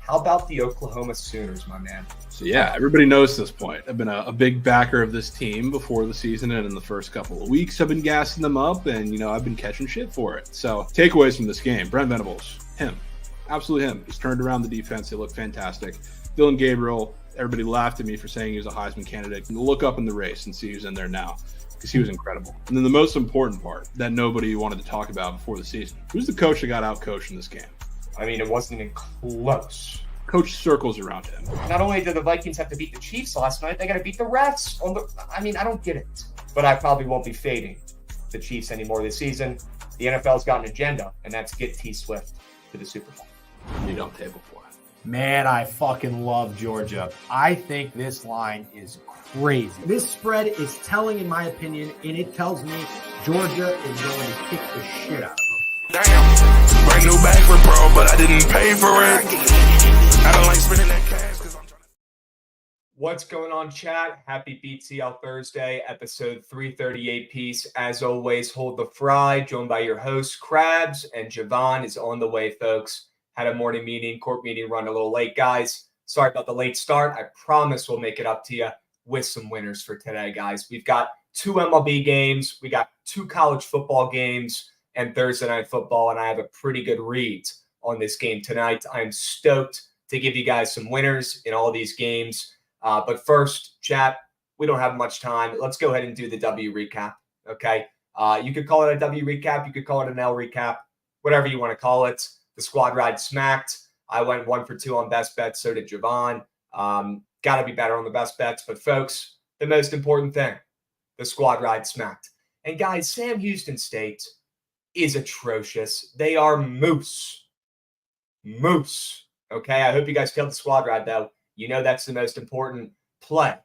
How about the Oklahoma Sooners, my man? So, yeah, everybody knows at this point. I've been a big backer of this team before the season, and in the first couple of weeks, I've been gassing them up, and, I've been catching shit for it. So, takeaways from this game. Brent Venables, him. Absolutely him. He's turned around the defense. They look fantastic. Dylan Gabriel, everybody laughed at me for saying he was a Heisman candidate. Look up in the race and see who's in there now, because he was incredible. And then the most important part that nobody wanted to talk about before the season. Who's the coach that got out-coached in this game? I mean, it wasn't even close. Coach circles around him. Not only did the Vikings have to beat the Chiefs last night, they got to beat the refs. I don't get it. But I probably won't be fading the Chiefs anymore this season. The NFL's got an agenda, and that's get T Swift to the Super Bowl. You don't table for it. Man, I fucking love Georgia. I think this line is crazy. This spread is telling, in my opinion, and it tells me Georgia is going to kick the shit out of them. Damn, brand new bag for pro, but I didn't pay for it. I don't like spending that cash because I'm trying to. What's going on, chat? Happy BTL Thursday, episode 338 piece. As always, hold the fry, joined by your hosts, Krabs, and Javon is on the way, folks. Had a morning meeting, court meeting, run a little late, guys. Sorry about the late start. I promise we'll make it up to you with some winners for today, guys. We've got 2 MLB games. We got 2 college football games and Thursday night football, and I have a pretty good read on this game tonight. I'm stoked to give you guys some winners in all these games. But first, chat, we don't have much time. Let's go ahead and do the W recap, okay? You could call it a W recap. You could call it an L recap, whatever you want to call it. The squad ride smacked. I went 1 for 2 on best bets. So did Javon. Got to be better on the best bets. But, folks, the most important thing, the squad ride smacked. And, guys, Sam Houston State is atrocious. They are moose. Moose. Okay? I hope you guys killed the squad ride, though. You know that's the most important play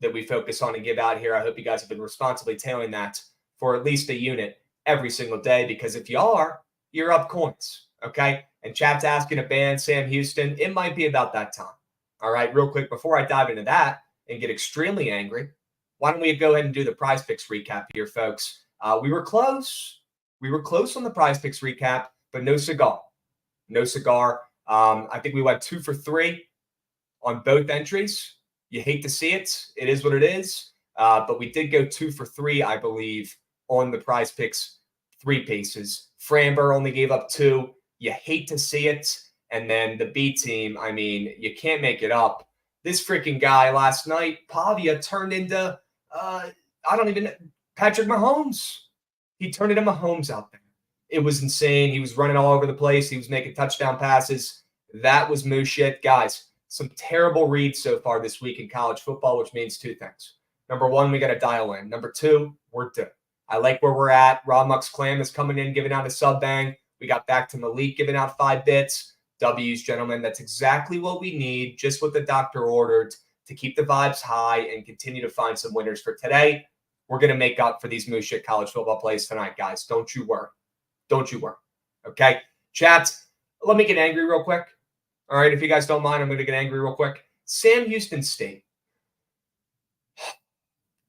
that we focus on and give out here. I hope you guys have been responsibly tailing that for at least a unit every single day, because if you are, you're up coins. Okay? And chat's asking to ban Sam Houston. It might be about that time. All right, real quick, before I dive into that and get extremely angry, why don't we go ahead and do the Prize Picks recap here, folks? We were close. We were close on the Prize Picks recap, but no cigar. No cigar. I think we went 2 for 3 on both entries. You hate to see it. It is what it is. But we did go 2 for 3, I believe, on the Prize Picks 3 pieces. Framber only gave up 2. You hate to see it. And then the B team, I mean, you can't make it up. This freaking guy last night, Pavia, turned into, Patrick Mahomes. He turned into Mahomes out there. It was insane. He was running all over the place. He was making touchdown passes. That was moose shit. Guys, some terrible reads so far this week in college football, which means 2 things. Number 1, we got to dial in. Number 2, we're done. I like where we're at. Rob Mux Clam is coming in, giving out a sub bang. We got back to Malik giving out 5 bits. W's, gentlemen. That's exactly what we need, just what the doctor ordered to keep the vibes high and continue to find some winners for today. We're going to make up for these moose shit college football plays tonight, guys. Don't you worry. Don't you worry. Okay? Chat, let me get angry real quick. All right? If you guys don't mind, I'm going to get angry real quick. Sam Houston State.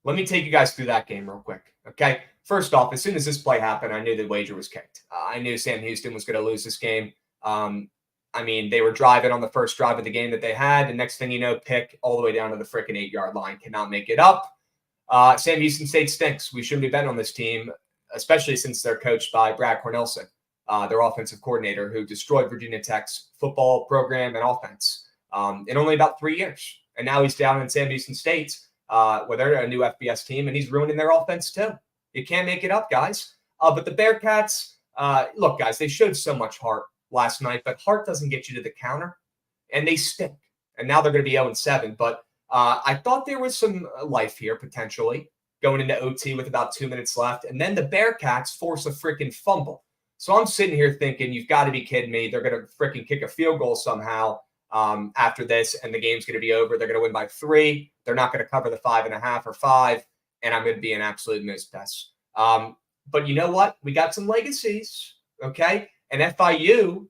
Let me take you guys through that game real quick. Okay? First off, as soon as this play happened, I knew the wager was kicked. I knew Sam Houston was going to lose this game. They were driving on the first drive of the game that they had. The next thing you know, pick all the way down to the freaking 8-yard line. Cannot make it up. Sam Houston State stinks. We shouldn't be betting on this team, especially since they're coached by Brad Cornelsen, their offensive coordinator, who destroyed Virginia Tech's football program and offense in only about 3 years. And now he's down in Sam Houston State, where they're a new FBS team, and he's ruining their offense too. You can't make it up, guys. But the Bearcats, look, guys, they showed so much heart last night, but heart doesn't get you to the counter, and they stink. And now they're going to be 0-7. But I thought there was some life here, potentially, going into OT with about 2 minutes left. And then the Bearcats force a freaking fumble. So I'm sitting here thinking, you've got to be kidding me. They're going to freaking kick a field goal somehow after this, and the game's going to be over. They're going to win by 3. They're not going to cover the 5.5 or 5, and I'm going to be an absolute mispess. But you know what? We got some legacies, okay? And FIU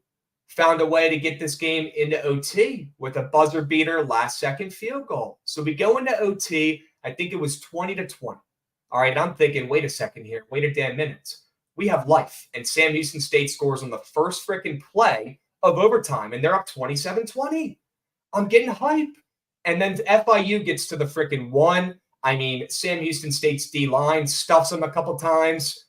found a way to get this game into OT with a buzzer beater last-second field goal. So we go into OT. I think it was 20-20. All right, I'm thinking, wait a second here. Wait a damn minute. We have life. And Sam Houston State scores on the first freaking play of overtime, and they're up 27-20. I'm getting hype. And then FIU gets to the freaking one. I mean, Sam Houston State's D-line stuffs them a couple times.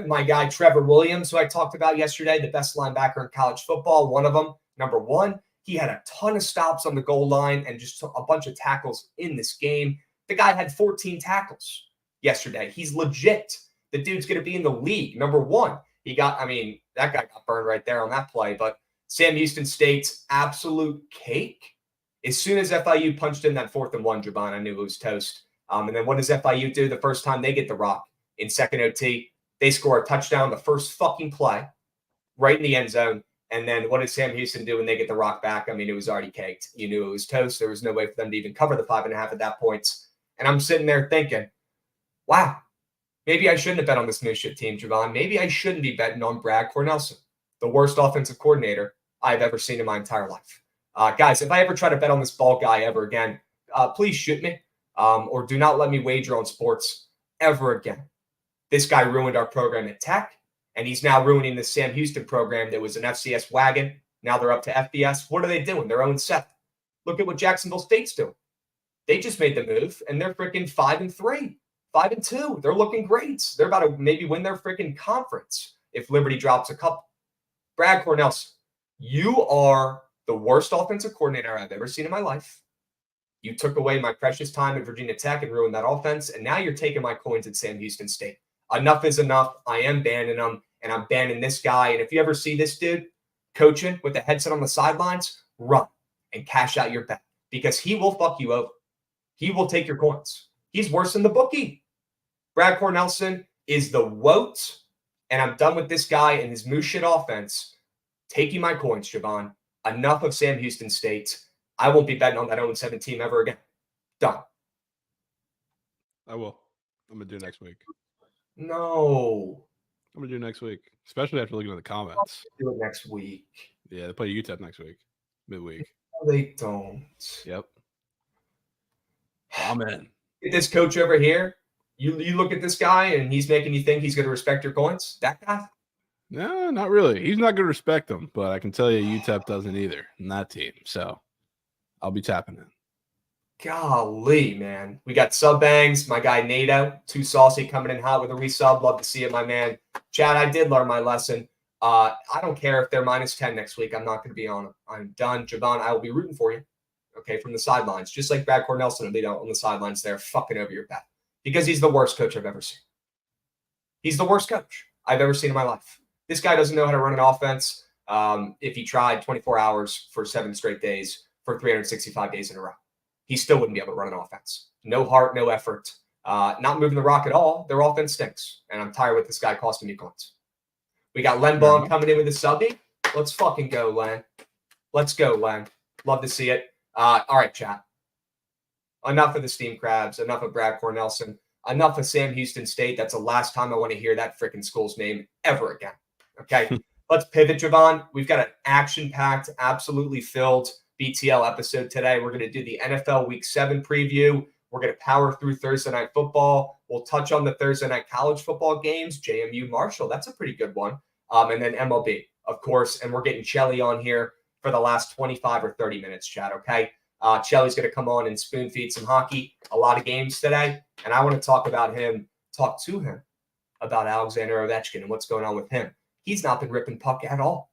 My guy, Trevor Williams, who I talked about yesterday, the best linebacker in college football, one of them, number one. He had a ton of stops on the goal line and just a bunch of tackles in this game. The guy had 14 tackles yesterday. He's legit. The dude's going to be in the league, number one. That guy got burned right there on that play. But Sam Houston State's absolute cake. As soon as FIU punched in that 4th and 1, Javon, I knew it was toast. And then what does FIU do the first time they get the rock in second OT? They score a touchdown the first fucking play right in the end zone. And then what does Sam Houston do when they get the rock back? I mean, it was already caked. You knew it was toast. There was no way for them to even cover the 5.5 at that point. And I'm sitting there thinking, wow, maybe I shouldn't have bet on this new shit team, Javon. Maybe I shouldn't be betting on Brad Cornelson, the worst offensive coordinator I've ever seen in my entire life. Guys, if I ever try to bet on this ball guy ever again, please shoot me or do not let me wager on sports ever again. This guy ruined our program at Tech, and he's now ruining the Sam Houston program that was an FCS wagon. Now they're up to FBS. What are they doing? Their own set. Look at what Jacksonville State's doing. They just made the move, and they're freaking 5-3, 5-2. They're looking great. They're about to maybe win their freaking conference if Liberty drops a couple. Brad Cornelson, you are the worst offensive coordinator I've ever seen in my life. You took away my precious time at Virginia Tech and ruined that offense, and now you're taking my coins at Sam Houston State. Enough is enough. I am banning them, and I'm banning this guy. And if you ever see this dude coaching with the headset on the sidelines, run and cash out your bet because he will fuck you over. He will take your coins. He's worse than the bookie. Brad Cornelson is the woat, and I'm done with this guy and his moose shit offense taking my coins, Javon. Enough of Sam Houston State. I won't be betting on that 0-7 team ever again. Done. I will. I'm going to do next week. No. I'm going to do next week, especially after looking at the comments. Do it next week. Yeah, they play UTEP next week, midweek. No, they don't. Yep. Amen. Get this coach over here. You look at this guy, and he's making you think he's going to respect your coins? That guy? No, not really. He's not going to respect them, but I can tell you UTEP doesn't either in that team. So I'll be tapping in. Golly, man. We got sub bangs. My guy Nato, too saucy, coming in hot with a resub. Love to see it, my man. Chad, I did learn my lesson. I don't care if they're -10 next week. I'm not going to be on them. I'm done. Javon, I will be rooting for you, okay, from the sidelines. Just like Brad Cornelson will be on the sidelines there fucking over your bet because he's the worst coach I've ever seen. He's the worst coach I've ever seen in my life. This guy doesn't know how to run an offense if he tried 24 hours for 7 straight days for 365 days in a row. He still wouldn't be able to run an offense. No heart, no effort. Not moving the rock at all. Their offense stinks. And I'm tired with this guy costing me coins. We got Len Bond coming in with a subby. Let's fucking go, Len. Let's go, Len. Love to see it. All right, chat. Enough of the steam crabs. Enough of Brad Cornelson. Enough of Sam Houston State. That's the last time I want to hear that freaking school's name ever again. Okay? Let's pivot, Javon. We've got an action-packed, absolutely filled BTL episode today. We're going to do the NFL Week 7 preview. We're going to power through Thursday Night Football. We'll touch on the Thursday Night College Football games. JMU Marshall, that's a pretty good one. And then MLB, of course. And we're getting Chelly on here for the last 25 or 30 minutes, Chad, okay? Chelly's going to come on and spoon feed some hockey. A lot of games today. And I want to talk to him about Alexander Oetkin and what's going on with him. He's not been ripping puck at all.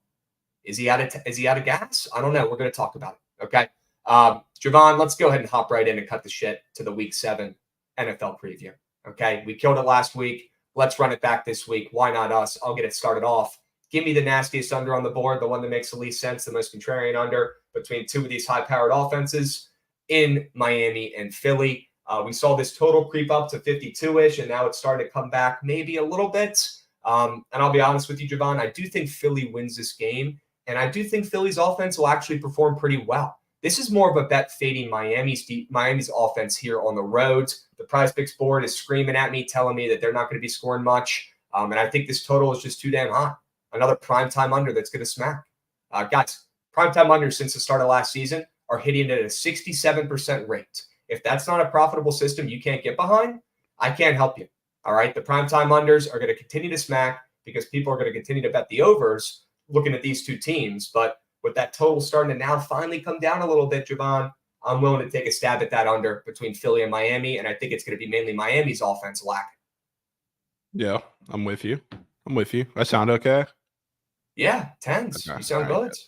Is he out of gas? I don't know. We're going to talk about it. Okay. Javon, let's go ahead and hop right in and cut the shit to the Week 7 NFL preview. Okay. We killed it last week. Let's run it back this week. Why not us? I'll get it started off. Give me the nastiest under on the board, the one that makes the least sense, the most contrarian under between two of these high-powered offenses in Miami and Philly. We saw this total creep up to 52-ish, and now it's starting to come back maybe a little bit. And I'll be honest with you, Javon, I do think Philly wins this game. And I do think Philly's offense will actually perform pretty well. This is more of a bet fading Miami's offense here on the road. The Prize Picks board is screaming at me, telling me that they're not going to be scoring much. And I think this total is just too damn high. Another primetime under that's going to smack. Guys, primetime unders since the start of last season are hitting at a 67% rate. If that's not a profitable system you can't get behind, I can't help you. All right, the primetime unders are going to continue to smack because people are going to continue to bet the overs looking at these two teams. But with that total starting to now finally come down a little bit, Javon, I'm willing to take a stab at that under between Philly and Miami, and I think it's going to be mainly Miami's offense lacking. Yeah, I'm with you. I sound okay? Yeah, tens. Okay. You sound All right, good.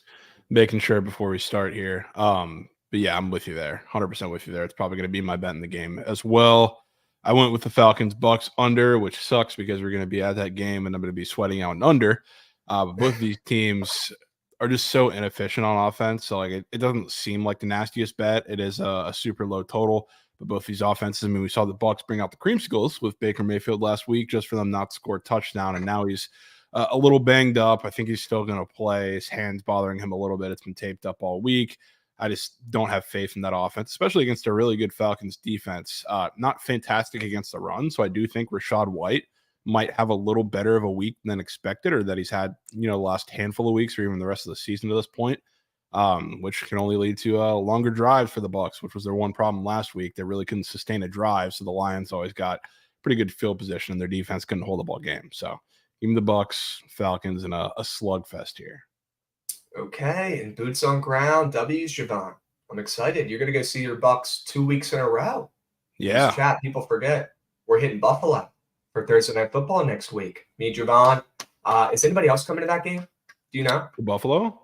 making sure before we start here. But yeah, I'm with you there. 100% with you there. It's probably going to be my bet in the game as well. I went with the Falcons Bucks under, which sucks because we're going to be at that game and I'm going to be sweating out an under. But both of these teams are just so inefficient on offense. So like it doesn't seem like the nastiest bet. It is a super low total. But both these offenses, I mean, we saw the Bucks bring out the creamsicles with Baker Mayfield last week just for them not to score a touchdown, and now he's a little banged up. I think he's still going to play. His hand's bothering him a little bit. It's been taped up all week. I just don't have faith in that offense, especially against a really good Falcons defense. Not fantastic against the run, so I do think Rachaad White might have a little better of a week than expected, or that he's had, the last handful of weeks or even the rest of the season to this point. Which can only lead to longer drives for the Bucks, which was their one problem last week. They really couldn't sustain a drive, so the Lions always got pretty good field position, and their defense couldn't hold the ball game. So give me the Bucks, Falcons, and a slugfest here. Okay, and boots on ground, W's, Javon. I'm excited. You're going to go see your Bucks 2 weeks in a row. Yeah. Chat, people forget. We're hitting Buffalo for Thursday Night Football next week. Me, Javon. Is anybody else coming to that game? Do you know? Buffalo?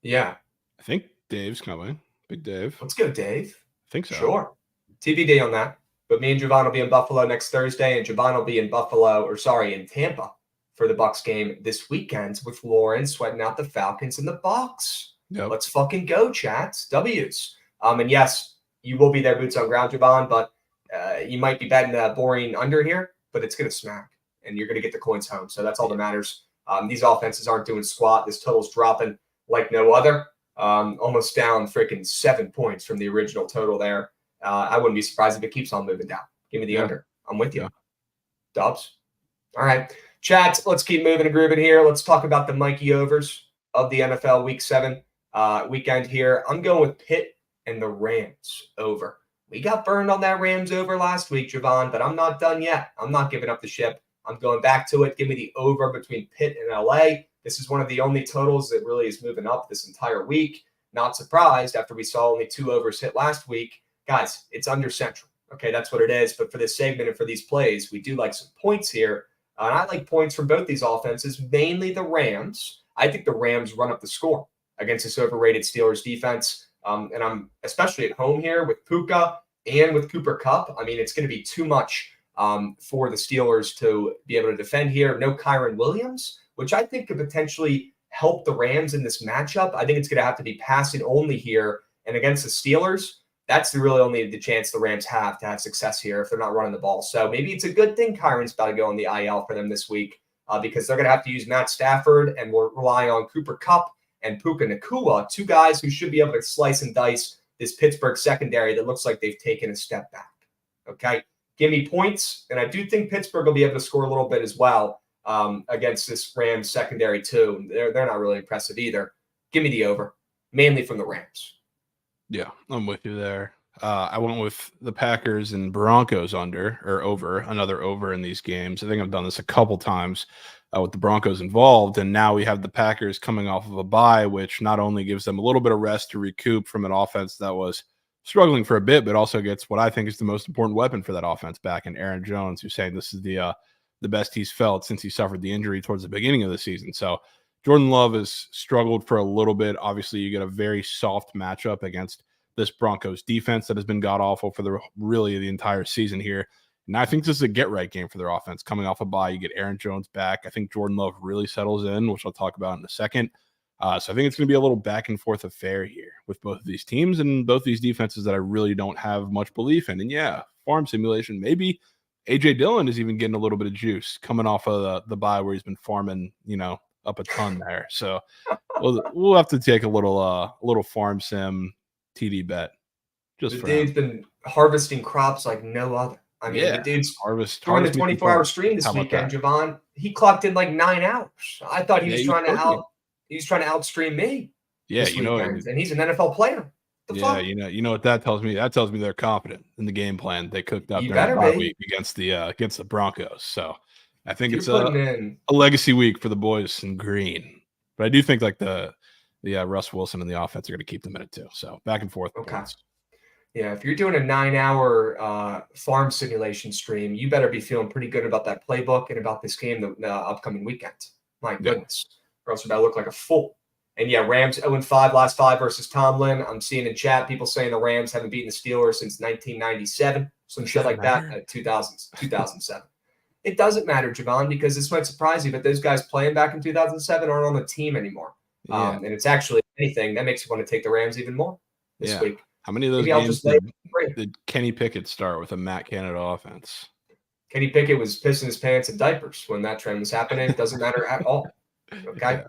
Yeah. I think Dave's coming. Big Dave. Let's go, Dave. I think so. Sure. TBD on that. But me and Javon will be in Buffalo next Thursday, and Javon will be in in Tampa for the Bucks game this weekend with Lauren sweating out the Falcons and the Bucks. Yep. Let's fucking go, chats. W's. And yes, you will be there, boots on ground, Javon, but you might be betting a boring under here, but it's going to smack, and you're going to get the coins home. So that's all that matters. These offenses aren't doing squat. This total's dropping like no other. Almost down freaking 7 points from the original total there. I wouldn't be surprised if it keeps on moving down. Give me the under. I'm with you. Yeah. Dubs. All right. Chats, let's keep moving and grooving here. Let's talk about the Mikey overs of the NFL Week 7 weekend here. I'm going with Pitt and the Rams over. We got burned on that Rams over last week, Javon, but I'm not done yet. I'm not giving up the ship. I'm going back to it. Give me the over between Pitt and LA. This is one of the only totals that really is moving up this entire week. Not surprised after we saw only 2 overs hit last week. Guys, it's under Central. Okay, that's what it is. But for this segment and for these plays, we do like some points here. And I like points from both these offenses, mainly the Rams. I think the Rams run up the score against this overrated Steelers defense. And I'm especially at home here with Puka and with Cooper Kupp. I mean, it's going to be too much for the Steelers to be able to defend here. No Kyron Williams, which I think could potentially help the Rams in this matchup. I think it's going to have to be passing only here. And against the Steelers, that's really only the chance the Rams have to have success here if they're not running the ball. So maybe it's a good thing Kyron's about to go on the IL for them this week because they're going to have to use Matt Stafford and we'll rely on Cooper Kupp and Puka Nacua, 2 guys who should be able to slice and dice this Pittsburgh secondary that looks like they've taken a step back. Okay, give me points. And I do think Pittsburgh will be able to score a little bit as well against this Rams secondary too. They're not really impressive either. Give me the over, mainly from the Rams. Yeah, I'm with you there. I went with the Packers and Broncos under or over, another over in these games. I think I've done this a couple times with the Broncos involved, and now we have the Packers coming off of a bye, which not only gives them a little bit of rest to recoup from an offense that was struggling for a bit, but also gets what I think is the most important weapon for that offense back in Aaron Jones, who's saying this is the best he's felt since he suffered the injury towards the beginning of the season. So Jordan Love has struggled for a little bit. Obviously, you get a very soft matchup against this Broncos defense that has been god-awful for the entire season here. And I think this is a get-right game for their offense. Coming off a bye, you get Aaron Jones back. I think Jordan Love really settles in, which I'll talk about in a second. So I think it's going to be a little back-and-forth affair here with both of these teams and both these defenses that I really don't have much belief in. And yeah, farm simulation, maybe A.J. Dillon is even getting a little bit of juice coming off of the bye where he's been farming, up a ton there. So we'll have to take a little farm sim TD bet. Just the dude's been harvesting crops like no other. I mean, the dude's during the 24-hour stream this weekend, Javon, he clocked in like 9 hours. I thought he was trying to outstream me. Yeah, and he's an NFL player. Fuck? You know what that tells me? That tells me they're confident in the game plan they cooked up during the week against the Broncos. So I think it's a legacy week for the boys in green. But I do think like the Russ Wilson and the offense are going to keep them in it too. So back and forth. Okay. Yeah, if you're doing a 9-hour farm simulation stream, you better be feeling pretty good about that playbook and about this game the upcoming weekend. My goodness. Or else I look like a fool. And yeah, Rams 0-5 last 5 versus Tomlin. I'm seeing in chat people saying the Rams haven't beaten the Steelers since 1997, some shit like that, 2007. It doesn't matter, Javon, because this might surprise you, but those guys playing back in 2007 aren't on the team anymore. Yeah. And it's actually anything that makes you want to take the Rams even more this week. How many of those games did Kenny Pickett start with a Matt Canada offense? Kenny Pickett was pissing his pants in diapers when that trend was happening. It doesn't matter at all. Okay.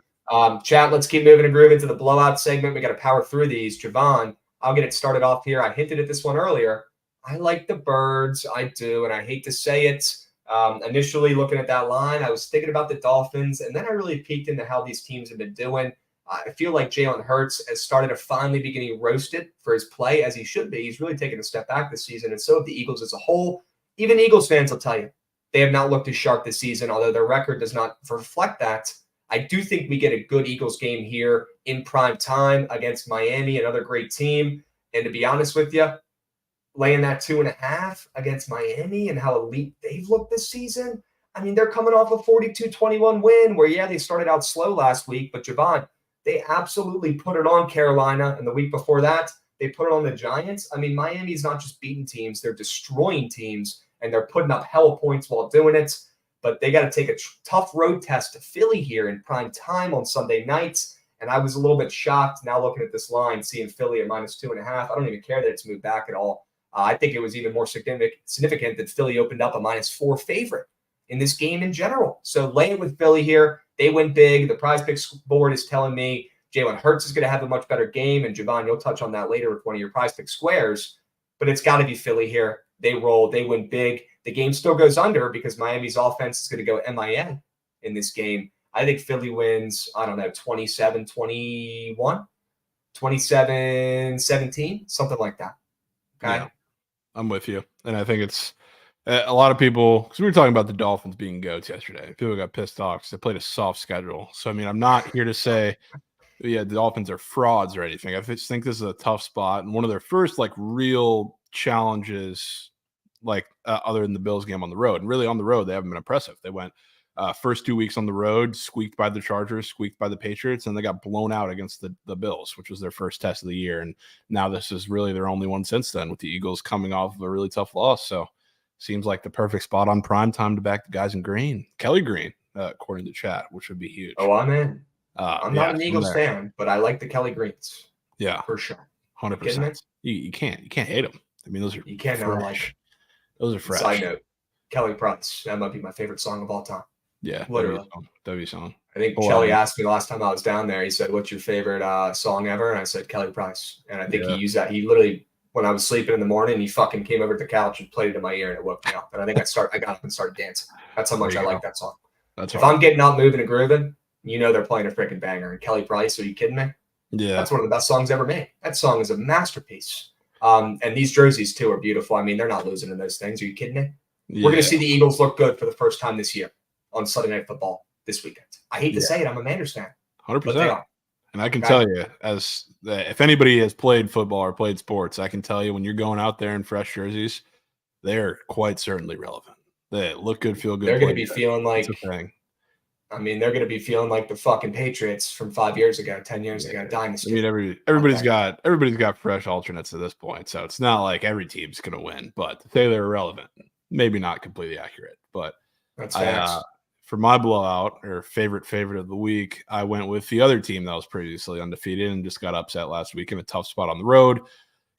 Chat, let's keep moving and grooving to the blowout segment. We got to power through these. Javon, I'll get it started off here. I hinted at this one earlier. I like the Birds. I do. And I hate to say it. Initially looking at that line, I was thinking about the Dolphins. And then I really peeked into how these teams have been doing. I feel like Jalen Hurts has started to finally be getting roasted for his play, as he should be. He's really taken a step back this season, and so have the Eagles as a whole. Even Eagles fans will tell you they have not looked as sharp this season, although their record does not reflect that. I do think we get a good Eagles game here in prime time against Miami, another great team. And to be honest with you, laying that 2.5 against Miami and how elite they've looked this season, I mean, they're coming off a 42-21 win where, yeah, they started out slow last week, but Javon, they absolutely put it on Carolina, and the week before that, they put it on the Giants. I mean, Miami's not just beating teams, they're destroying teams, and they're putting up hell points while doing it. But they got to take a tough road test to Philly here in prime time on Sunday nights, and I was a little bit shocked now looking at this line, seeing Philly at -2.5. I don't even care that it's moved back at all. I think it was even more significant that Philly opened up a -4 favorite in this game in general. So lay it with Philly here. They win big. The prize picks board is telling me Jalen Hurts is going to have a much better game. And Javon, you'll touch on that later with one of your prize pick squares. But it's got to be Philly here. They roll. They win big. The game still goes under because Miami's offense is going to go MIA in this game. I think Philly wins, 27-21, 27-17, something like that. Okay. Yeah, I'm with you. And I think it's a lot of people, because we were talking about the Dolphins being goats yesterday. People got pissed off because they played a soft schedule. So, I mean, I'm not here to say, the Dolphins are frauds or anything. I just think this is a tough spot. And one of their first, real challenges, other than the Bills game on the road. And really on the road, they haven't been impressive. They went first 2 weeks on the road, squeaked by the Chargers, squeaked by the Patriots, and they got blown out against the Bills, which was their first test of the year. And now this is really their only one since then, with the Eagles coming off of a really tough loss. So, seems like the perfect spot on prime time to back the guys in green. Kelly Green, according to chat, which would be huge. Oh, I'm in. I'm not an Eagles fan, but I like the Kelly Greens. Yeah, for sure. 100%. You can't hate them. I mean, those are fresh. Those are fresh. Side note, Kelly Price. That might be my favorite song of all time. Yeah, literally. W song. I think Shelly asked me the last time I was down there. He said, "What's your favorite song ever?" And I said, "Kelly Price." And I think he used that. He literally, when I was sleeping in the morning, he fucking came over to the couch and played it in my ear, and it woke me up. And I think I got up and started dancing. That's how much I like that song. If I'm getting up, moving, and grooving, they're playing a freaking banger. And Kelly Price, are you kidding me? Yeah, that's one of the best songs ever made. That song is a masterpiece. And these jerseys too are beautiful. I mean, they're not losing in those things. Are you kidding me? Yeah. We're going to see the Eagles look good for the first time this year on Sunday Night Football this weekend. I hate to say it, I'm a Manders fan. 100%. And I can tell you, if anybody has played football or played sports, I can tell you when you're going out there in fresh jerseys, they're quite certainly relevant. They look good, feel good. They're going to be feeling like they're going to be feeling like the fucking Patriots from 5 years ago, 10 years ago, dynasty. I mean, everybody's got fresh alternates at this point, so it's not like every team's going to win. But to say they're irrelevant, maybe not completely accurate. But that's facts. For my blowout or favorite of the week, I went with the other team that was previously undefeated and just got upset last week in a tough spot on the road.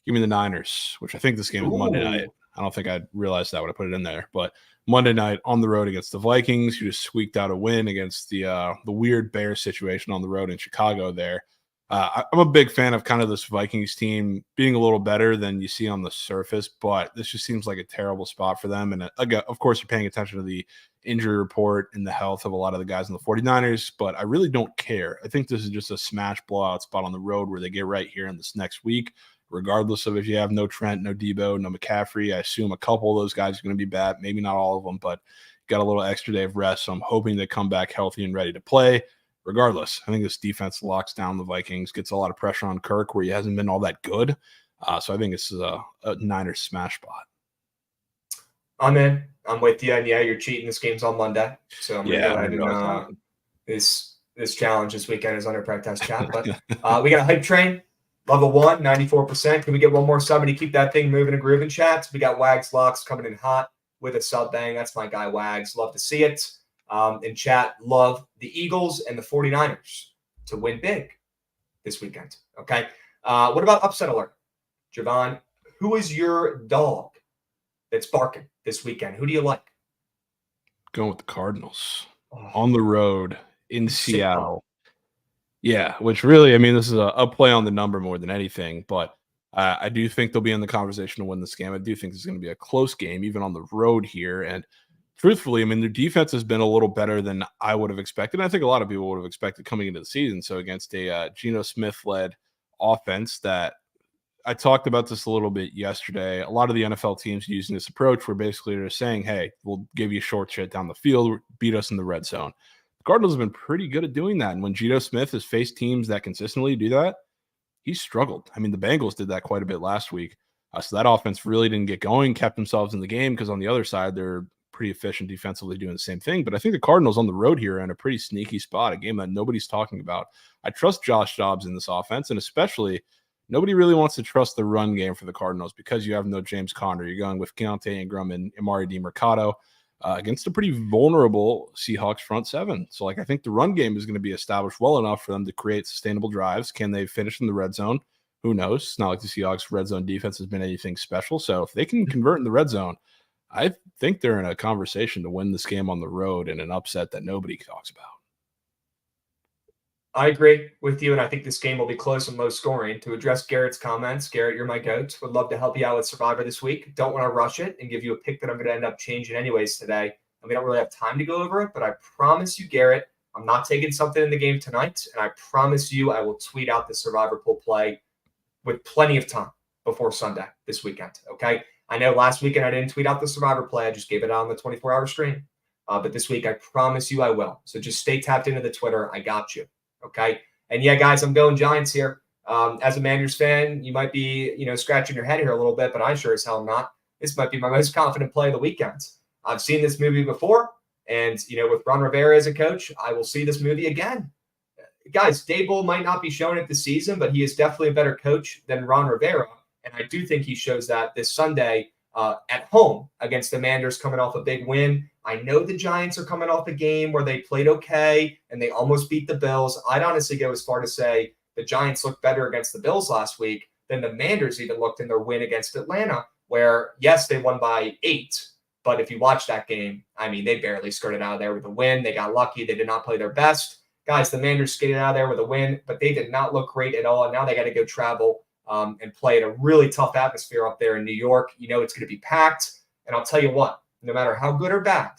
Give me the Niners, which I think this game was Monday night. I don't think I realized that when I put it in there, but Monday night on the road against the Vikings, who just squeaked out a win against the weird Bears situation on the road in Chicago there. I'm a big fan of kind of this Vikings team being a little better than you see on the surface, but this just seems like a terrible spot for them. And again, of course, you're paying attention to the injury report and the health of a lot of the guys in the 49ers, but I really don't care. I think this is just a smash blowout spot on the road where they get right here in this next week, regardless of if you have no Trent, no Debo, no McCaffrey. I assume a couple of those guys are going to be bad, maybe not all of them, but got a little extra day of rest. So I'm hoping they come back healthy and ready to play. regardless, I think this defense locks down the Vikings, gets a lot of pressure on Kirk where he hasn't been all that good. So I think this is a Niners smash spot. I'm in. I'm with you. And yeah, you're cheating. This game's on Monday. So I'm going to go ahead and this challenge this weekend is under practice chat. But we got a hype train. Level 1, 94%. Can we get one more somebody keep that thing moving and grooving, chats? We got Wags Locks coming in hot with a sub bang. That's my guy, Wags. Love to see it. In chat, love the Eagles and the 49ers to win big this weekend. Okay. What about upset alert? Javon, who is your dog that's barking this weekend? Who do you like? Going with the Cardinals on the road in Seattle. Yeah, which really, I mean, this is a play on the number more than anything, but I do think they'll be in the conversation to win this game. I do think this is going to be a close game, even on the road here. And truthfully, I mean, their defense has been a little better than I would have expected. I think a lot of people would have expected coming into the season. So against a Geno Smith-led offense that I talked about this a little bit yesterday. A lot of the NFL teams using this approach where basically they're saying, hey, we'll give you short shit down the field, beat us in the red zone. The Cardinals have been pretty good at doing that. And when Geno Smith has faced teams that consistently do that, he's struggled. I mean, the Bengals did that quite a bit last week. So that offense really didn't get going, kept themselves in the game because on the other side, they're pretty efficient defensively doing the same thing. But I think the Cardinals on the road here are in a pretty sneaky spot, a game that nobody's talking about. I trust Josh Dobbs in this offense, and especially nobody really wants to trust the run game for the Cardinals because you have no James Conner. You're going with Keontae Ingram and Amari DiMercato against a pretty vulnerable Seahawks front seven. So, like, I think the run game is going to be established well enough for them to create sustainable drives. Can they finish in the red zone? Who knows? It's not like the Seahawks red zone defense has been anything special. So if they can convert in the red zone, I think they're in a conversation to win this game on the road in an upset that nobody talks about. I agree with you, and I think this game will be close and low scoring. To address Garrett's comments, Garrett, you're my goat. Would love to help you out with Survivor this week. Don't want to rush it and give you a pick that I'm going to end up changing anyways today. And we don't really have time to go over it, but I promise you, Garrett, I'm not taking something in the game tonight, and I promise you I will tweet out the Survivor pool play with plenty of time before Sunday this weekend, okay? I know last weekend I didn't tweet out the Survivor play. I just gave it out on the 24-hour stream. But this week, I promise you I will. So just stay tapped into the Twitter. I got you. Okay. And yeah, guys, I'm going Giants here. As a Manders fan, you might be, scratching your head here a little bit, but I sure as hell not. This might be my most confident play of the weekend. I've seen this movie before, and with Ron Rivera as a coach, I will see this movie again. Guys, Daboll might not be showing it this season, but he is definitely a better coach than Ron Rivera, and I do think he shows that this Sunday at home against the Manders, coming off a big win. I know the Giants are coming off a game where they played okay and they almost beat the Bills. I'd honestly go as far to say the Giants looked better against the Bills last week than the Manders even looked in their win against Atlanta, where, yes, they won by 8. But if you watch that game, I mean, they barely skirted out of there with a win. They got lucky. They did not play their best. Guys, the Manders skated out of there with a win, but they did not look great at all. And now they got to go travel and play in a really tough atmosphere up there in New York. It's going to be packed. And I'll tell you what, no matter how good or bad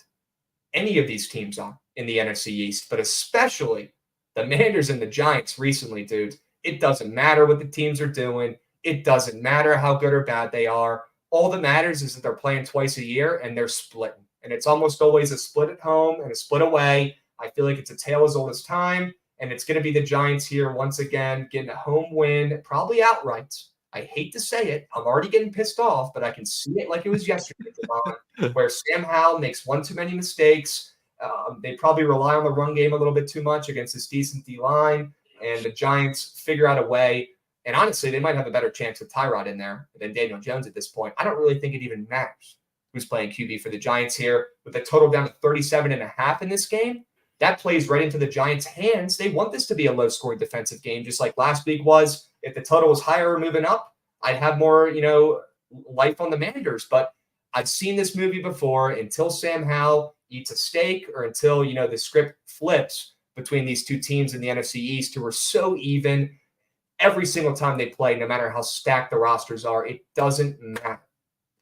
any of these teams are in the NFC East, but especially the Manders and the Giants recently, dude, it doesn't matter what the teams are doing. It doesn't matter how good or bad they are. All that matters is that they're playing twice a year and they're splitting. And it's almost always a split at home and a split away. I feel like it's a tale as old as time. And it's going to be the Giants here once again, getting a home win, probably outright. I hate to say it. I'm already getting pissed off, but I can see it like it was yesterday, where Sam Howell makes one too many mistakes. They probably rely on the run game a little bit too much against this decent D-line, and the Giants figure out a way. And honestly, they might have a better chance with Tyrod in there than Daniel Jones at this point. I don't really think it even matters who's playing QB for the Giants here. With the total down to 37.5 in this game, that plays right into the Giants' hands. They want this to be a low-scoring defensive game, just like last week was. If the total was higher or moving up, I'd have more, life on the Manders. But I've seen this movie before. Until Sam Howell eats a steak, or until, the script flips between these two teams in the NFC East who are so even every single time they play, no matter how stacked the rosters are, it doesn't matter.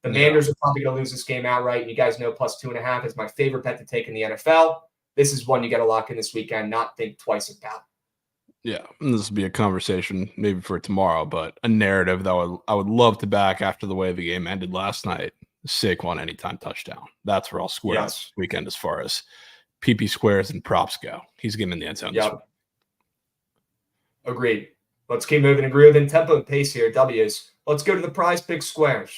The Manders are probably going to lose this game outright. And you guys know plus 2.5 is my favorite bet to take in the NFL. This is one you got to lock in this weekend, not think twice about. Yeah, and this will be a conversation maybe for tomorrow, but a narrative that I would love to back after the way the game ended last night. Saquon anytime touchdown. That's where I'll square this weekend as far as PP squares and props go. He's getting in the end zone. Yep. Agreed. Let's keep moving and grooving. Tempo and pace here, W's. Let's go to the prize pick squares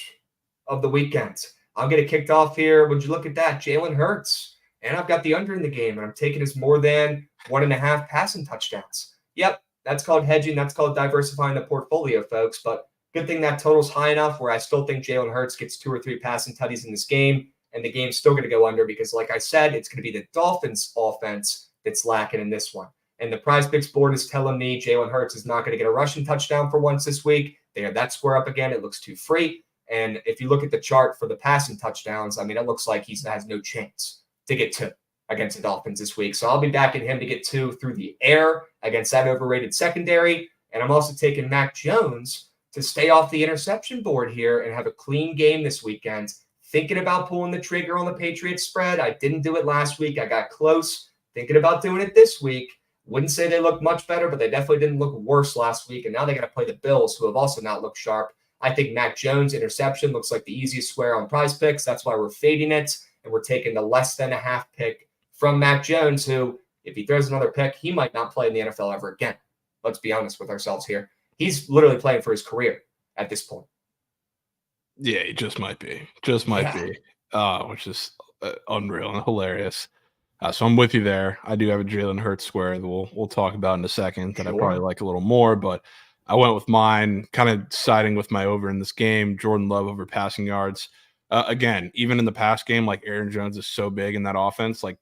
of the weekend. I'm going to kick off here. Would you look at that? Jalen Hurts. And I've got the under in the game, and I'm taking his more than 1.5 passing touchdowns. Yep, that's called hedging. That's called diversifying the portfolio, folks. But good thing that total's high enough where I still think Jalen Hurts gets 2 or 3 passing tutties in this game, and the game's still going to go under because, like I said, it's going to be the Dolphins' offense that's lacking in this one. And the prize picks board is telling me Jalen Hurts is not going to get a rushing touchdown for once this week. They have that square up again. It looks too free. And if you look at the chart for the passing touchdowns, I mean, it looks like he has no chance to get 2 against the Dolphins this week. So I'll be backing him to get 2 through the air against that overrated secondary. And I'm also taking Mac Jones to stay off the interception board here and have a clean game this weekend. Thinking about pulling the trigger on the Patriots spread. I didn't do it last week. I got close. Thinking about doing it this week. Wouldn't say they look much better, but they definitely didn't look worse last week. And now they got to play the Bills, who have also not looked sharp. I think Mac Jones interception looks like the easiest square on prize picks. That's why we're fading it. And we're taking the less than a half pick from Mac Jones, who, if he throws another pick, he might not play in the NFL ever again. Let's be honest with ourselves here. He's literally playing for his career at this point. Yeah, he just might be. Just might be. Which is unreal and hilarious. So I'm with you there. I do have a Jalen Hurts square that we'll talk about in a second that I probably like a little more, but I went with mine, kind of siding with my over in this game. Jordan Love over passing yards. Again, even in the past game, like Aaron Jones is so big in that offense. Like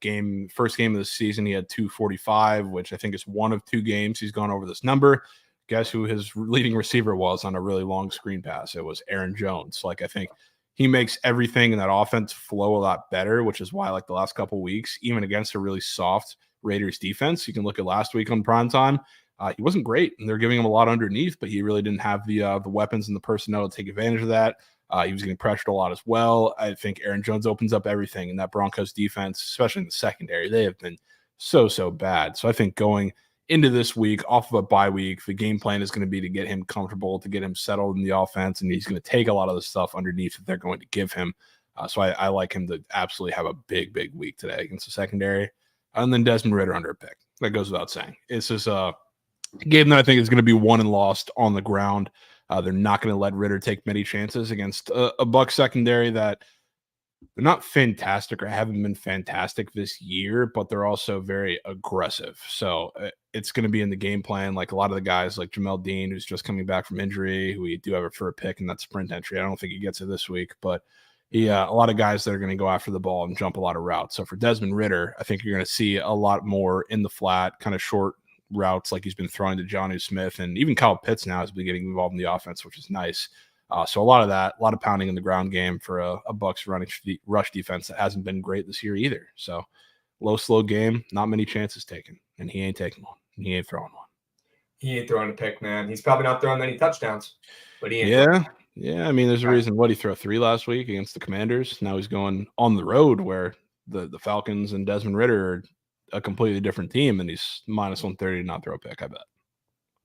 first game of the season, he had 245, which I think is one of 2 games he's gone over this number. Guess who his leading receiver was on a really long screen pass? It was Aaron Jones. Like, I think he makes everything in that offense flow a lot better, which is why, like, the last couple of weeks, even against a really soft Raiders defense, you can look at last week on primetime, he wasn't great, and they're giving him a lot underneath, but he really didn't have the weapons and the personnel to take advantage of that. He was getting pressured a lot as well. I think Aaron Jones opens up everything in that Broncos defense, especially in the secondary. They have been so bad. So I think going into this week, off of a bye week, the game plan is going to be to get him comfortable, to get him settled in the offense, and he's going to take a lot of the stuff underneath that they're going to give him. So I like him to absolutely have a big week today against the secondary. And then Desmond Ridder under a pick. That goes without saying. It's just a game that I think is going to be won and lost on the ground. They're not going to let Ridder take many chances against a Bucs secondary that they're not fantastic or haven't been fantastic this year, but they're also very aggressive. So it's going to be in the game plan. Like a lot of the guys like Jamel Dean, who's just coming back from injury, who we do have for a pick in that sprint entry. I don't think he gets it this week, but a lot of guys that are going to go after the ball and jump a lot of routes. So for Desmond Ridder, I think you're going to see a lot more in the flat, kind of short routes like he's been throwing to Jonnu Smith, and even Kyle Pitts now has been getting involved in the offense, which is nice. So a lot of pounding in the ground game for a Bucs rush defense that hasn't been great this year either. So low, slow game, not many chances taken, and he ain't taking one. He ain't throwing one. He ain't throwing a pick, man. He's probably not throwing many touchdowns, but he ain't. Yeah. I mean, there's a reason. What, he threw 3 last week against the Commanders? Now he's going on the road where the Falcons and Desmond Ridder are a completely different team, and he's minus 130 to not throw a pick, I bet.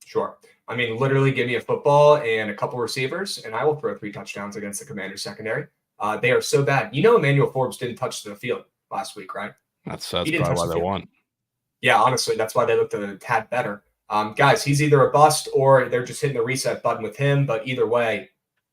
Sure. I mean, literally give me a football and a couple receivers, and I will throw 3 touchdowns against the Commanders secondary. They are so bad. You know, Emmanuel Forbes didn't touch the field last week, right? That's probably why they won. Yeah, honestly, that's why they looked a tad better. Guys, he's either a bust or they're just hitting the reset button with him, but either way,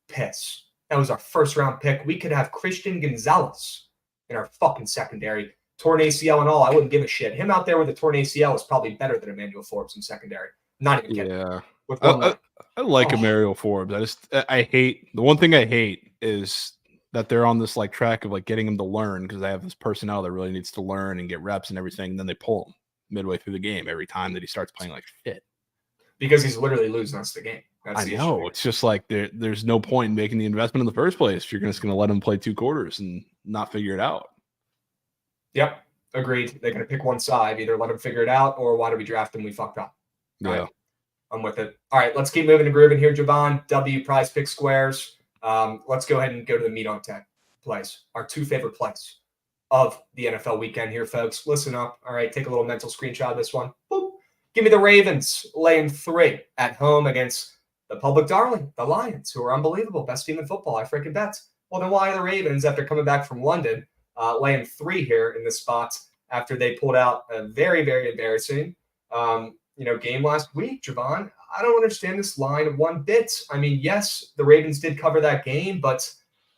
piss. That was our first-round pick. We could have Christian Gonzalez in our fucking secondary. Torn ACL and all, I wouldn't give a shit. Him out there with a torn ACL is probably better than Emmanuel Forbes in secondary. Not even kidding. Yeah. I like Emmanuel Forbes. I hate – the one thing I hate is that they're on this like track of like getting him to learn, because they have this personnel that really needs to learn and get reps and everything, and then they pull him midway through the game every time that he starts playing like shit. Because he's literally losing us the game. That's the issue. It's just like there's no point in making the investment in the first place if you're just going to let him play 2 quarters and not figure it out. Yep, agreed. They're going to pick one side. Either let him figure it out, or why do we draft him? We fucked up. Yeah. Right. I'm with it. All right, let's keep moving and grooving here, Javon. W prize pick squares. Let's go ahead and go to the meat on 10 plays. Our 2 favorite plays of the NFL weekend here, folks. Listen up. All right, take a little mental screenshot of this one. Boop. Give me the Ravens laying 3 at home against the public darling, the Lions, who are unbelievable. Best team in football. I freaking bet. Well, then why are the Ravens, after coming back from London, laying 3 here in this spot after they pulled out a very, very embarrassing game last week, Javon. I don't understand this line one bit. I mean, yes, the Ravens did cover that game, but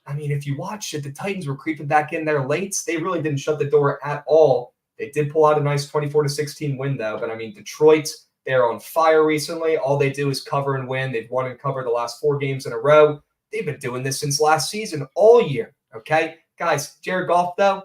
I mean, if you watched it, the Titans were creeping back in there late. They really didn't shut the door at all. They did pull out a nice 24-16 win, though. But I mean, Detroit, they're on fire recently. All they do is cover and win. They've won and covered the last 4 games in a row. They've been doing this since last season, all year. Okay, guys, Jared Goff, though,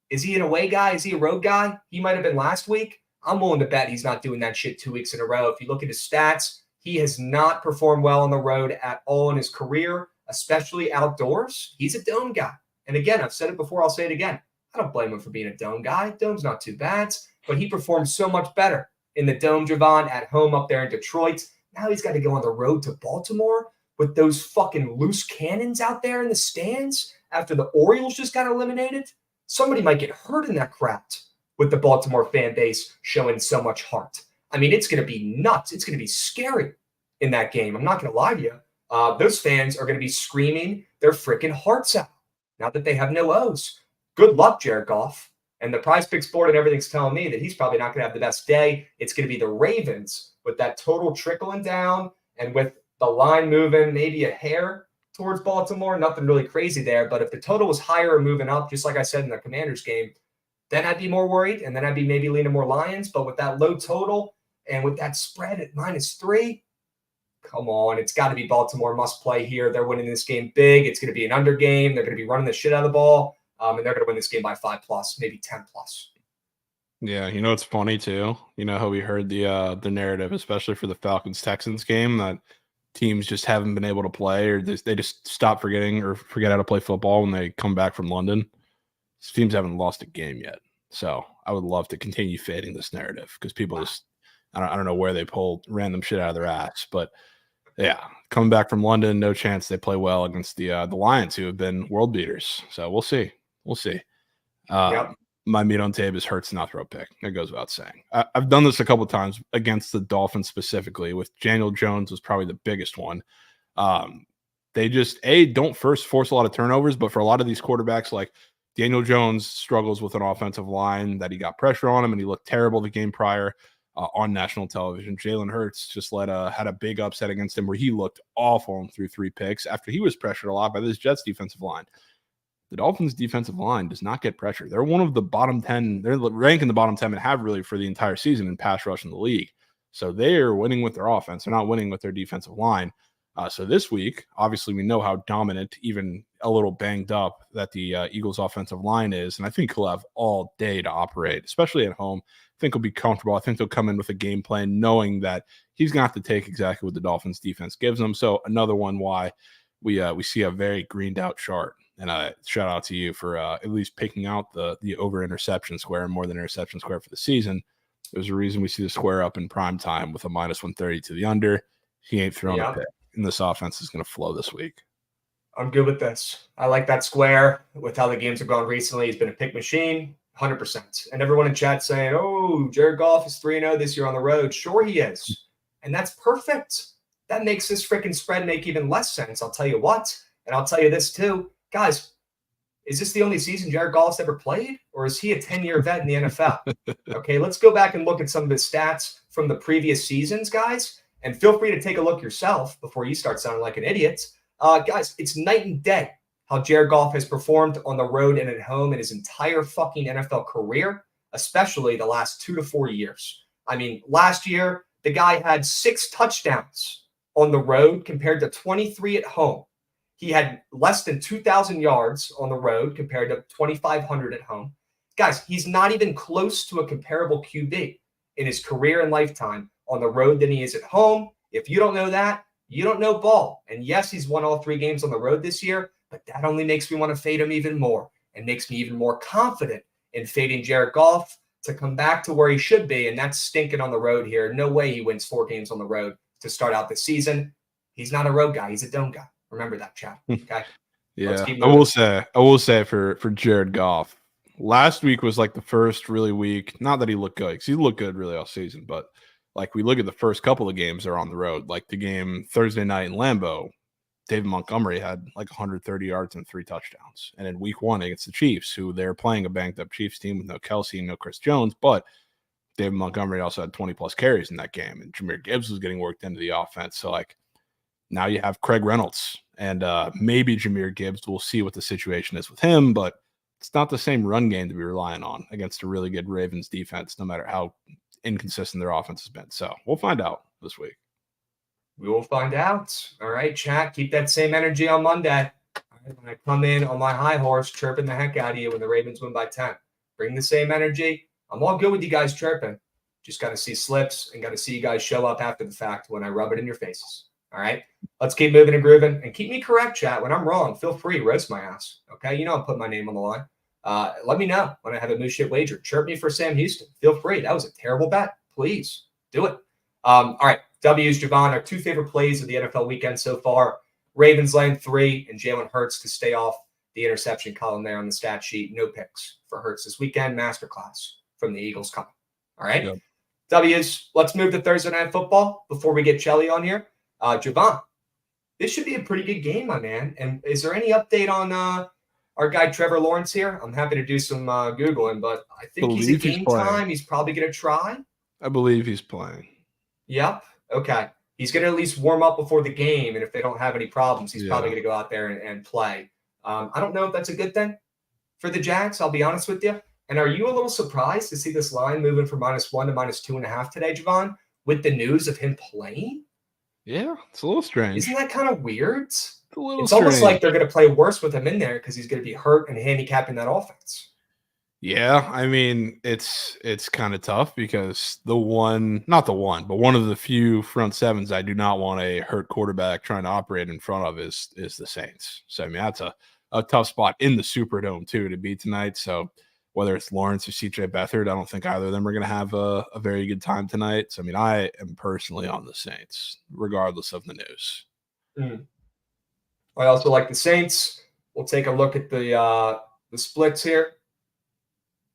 is he an away guy? Is he a road guy? He might have been last week. I'm willing to bet he's not doing that shit 2 weeks in a row. If you look at his stats, he has not performed well on the road at all in his career, especially outdoors. He's a dome guy. And again, I've said it before, I'll say it again. I don't blame him for being a dome guy. Dome's not too bad, but he performs so much better in the dome, Javon, at home up there in Detroit. Now he's got to go on the road to Baltimore with those fucking loose cannons out there in the stands after the Orioles just got eliminated. Somebody might get hurt in that crowd with the Baltimore fan base showing so much heart. I mean, it's going to be nuts. It's going to be scary in that game. I'm not going to lie to you. Those fans are going to be screaming their freaking hearts out now that they have no O's. Good luck, Jared Goff. And the Prize Picks board and everything's telling me that he's probably not going to have the best day. It's going to be the Ravens with that total trickling down and with the line moving maybe a hair towards Baltimore. Nothing really crazy there. But if the total was higher or moving up, just like I said in the Commanders game, then I'd be more worried, and then I'd be maybe leaning more Lions. But with that low total and with that spread at -3, come on, it's got to be Baltimore must play here. They're winning this game big. It's going to be an under game. They're going to be running the shit out of the ball, and they're going to win this game by 5+, maybe 10+. Yeah, it's funny too. You know how we heard the narrative, especially for the Falcons-Texans game, that teams just haven't been able to play, or they just stop forgetting or forget how to play football when they come back from London. These teams haven't lost a game yet. So I would love to continue fading this narrative because people just, I don't know where they pull random shit out of their ass. But yeah, coming back from London, no chance they play well against the Lions, who have been world beaters. So we'll see. We'll see. Yep. My meat on tape is Hurts not throw pick. It goes without saying. I've done this a couple of times against the Dolphins specifically. With Daniel Jones was probably the biggest one. They just, don't first force a lot of turnovers, but for a lot of these quarterbacks, like Daniel Jones struggles with an offensive line that he got pressure on him, and he looked terrible the game prior on national television. Jalen Hurts just had a big upset against him where he looked awful and threw 3 picks after he was pressured a lot by this Jets defensive line. The Dolphins defensive line does not get pressure. They're one of the bottom 10. They're ranked in the bottom 10 and have really for the entire season in pass rush in the league. So they're winning with their offense. They're not winning with their defensive line. So this week, obviously, we know how dominant, even a little banged up, that the Eagles' offensive line is. And I think he'll have all day to operate, especially at home. I think he'll be comfortable. I think they'll come in with a game plan knowing that he's going to have to take exactly what the Dolphins' defense gives them. So another one why we see a very greened out chart. And shout out to you for at least picking out the over interception square more than interception square for the season. There's a reason we see the square up in prime time with a -130 to the under. He ain't throwing a pick. And this offense is going to flow this week. I'm good with this. I like that square with how the games have gone recently. He's been a pick machine, 100%. And everyone in chat saying, oh, Jared Goff is 3-0 this year on the road. Sure he is. And that's perfect. That makes this freaking spread make even less sense. I'll tell you what. And I'll tell you this too. Guys, is this the only season Jared Goff's ever played? Or is he a 10-year vet in the NFL? Okay, let's go back and look at some of his stats from the previous seasons, guys. And feel free to take a look yourself before you start sounding like an idiot. Guys, it's night and day how Jared Goff has performed on the road and at home in his entire fucking NFL career, especially the last 2 to 4 years. I mean, last year, the guy had 6 touchdowns on the road compared to 23 at home. He had less than 2,000 yards on the road compared to 2,500 at home. Guys, he's not even close to a comparable QB in his career and lifetime on the road than he is at home. If you don't know that, you don't know ball. And yes, he's won all 3 games on the road this year, but that only makes me want to fade him even more and makes me even more confident in fading Jared Goff to come back to where he should be, and that's stinking on the road here. No way he wins 4 games on the road to start out the season. He's not a road guy. He's a dome guy. Remember that, chat. Okay. Yeah, I will say for Jared Goff, last week was like the first really week. Not that he looked good, because he looked good really all season, but like we look at the first couple of games they're on the road, like the game Thursday night in Lambeau, David Montgomery had like 130 yards and 3 touchdowns. And in week 1 against the Chiefs, who they're playing a banged up Chiefs team with no Kelsey and no Chris Jones, but David Montgomery also had 20-plus carries in that game, and Jahmyr Gibbs was getting worked into the offense. So, like, now you have Craig Reynolds, and maybe Jahmyr Gibbs. We'll see what the situation is with him, but it's not the same run game to be relying on against a really good Ravens defense, no matter how inconsistent their offense has been. So we'll find out this week. We will find out. All right, chat. Keep that same energy on Monday. All right, when I come in on my high horse, chirping the heck out of you when the Ravens win by 10. Bring the same energy. I'm all good with you guys chirping. Just got to see slips and got to see you guys show up after the fact when I rub it in your faces. All right, let's keep moving and grooving. And keep me correct, chat. When I'm wrong, feel free. Roast my ass. Okay, you know I'm putting my name on the line. Let me know when I have a moose shit wager. Chirp me for Sam Houston. Feel free. That was a terrible bet. Please do it. All right. W's, Javon, our 2 favorite plays of the NFL weekend so far. Ravens laying 3 and Jalen Hurts to stay off the interception column there on the stat sheet. No picks for Hurts this weekend. Masterclass from the Eagles coming. All right. Yep. W's, let's move to Thursday Night Football before we get Chelly on here. Javon, this should be a pretty good game, my man. And is there any update on our guy Trevor Lawrence here? I'm happy to do some Googling, but I think he's at game time. He's probably going to try. I believe he's playing. Yep. Okay. He's going to at least warm up before the game, and if they don't have any problems, he's probably going to go out there and play. I don't know if that's a good thing for the Jags, I'll be honest with you. And are you a little surprised to see this line moving from -1 to -2.5 today, Javon, with the news of him playing? Yeah, it's a little strange. Isn't that kind of weird? It's strange. Almost like they're going to play worse with him in there because he's going to be hurt and handicapping that offense. Yeah, I mean, it's kind of tough because one of the few front sevens I do not want a hurt quarterback trying to operate in front of is the Saints. So, I mean, that's a tough spot in the Superdome, too, to beat tonight. So, whether it's Lawrence or CJ Beathard, I don't think either of them are going to have a very good time tonight. So, I mean, I am personally on the Saints, regardless of the news. I also like the Saints. We'll take a look at the splits here.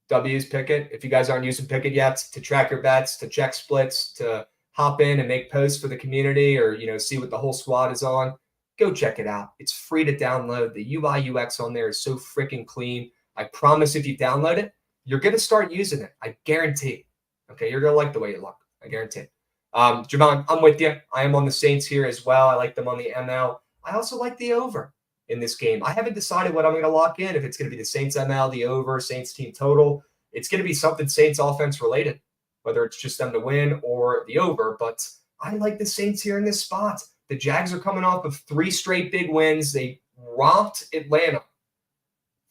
W's Pickett. If you guys aren't using Pickett yet to track your bets, to check splits, to hop in and make posts for the community or, see what the whole squad is on, go check it out. It's free to download. The UI UX on there is so freaking clean. I promise if you download it, you're going to start using it. I guarantee. Okay, you're going to like the way you look. I guarantee. Javon, I'm with you. I am on the Saints here as well. I like them on the ML. I also like the over in this game. I haven't decided what I'm going to lock in, if it's going to be the Saints ML, the over, Saints team total. It's going to be something Saints offense related, whether it's just them to win or the over. But I like the Saints here in this spot. The Jags are coming off of 3 straight big wins. They romped Atlanta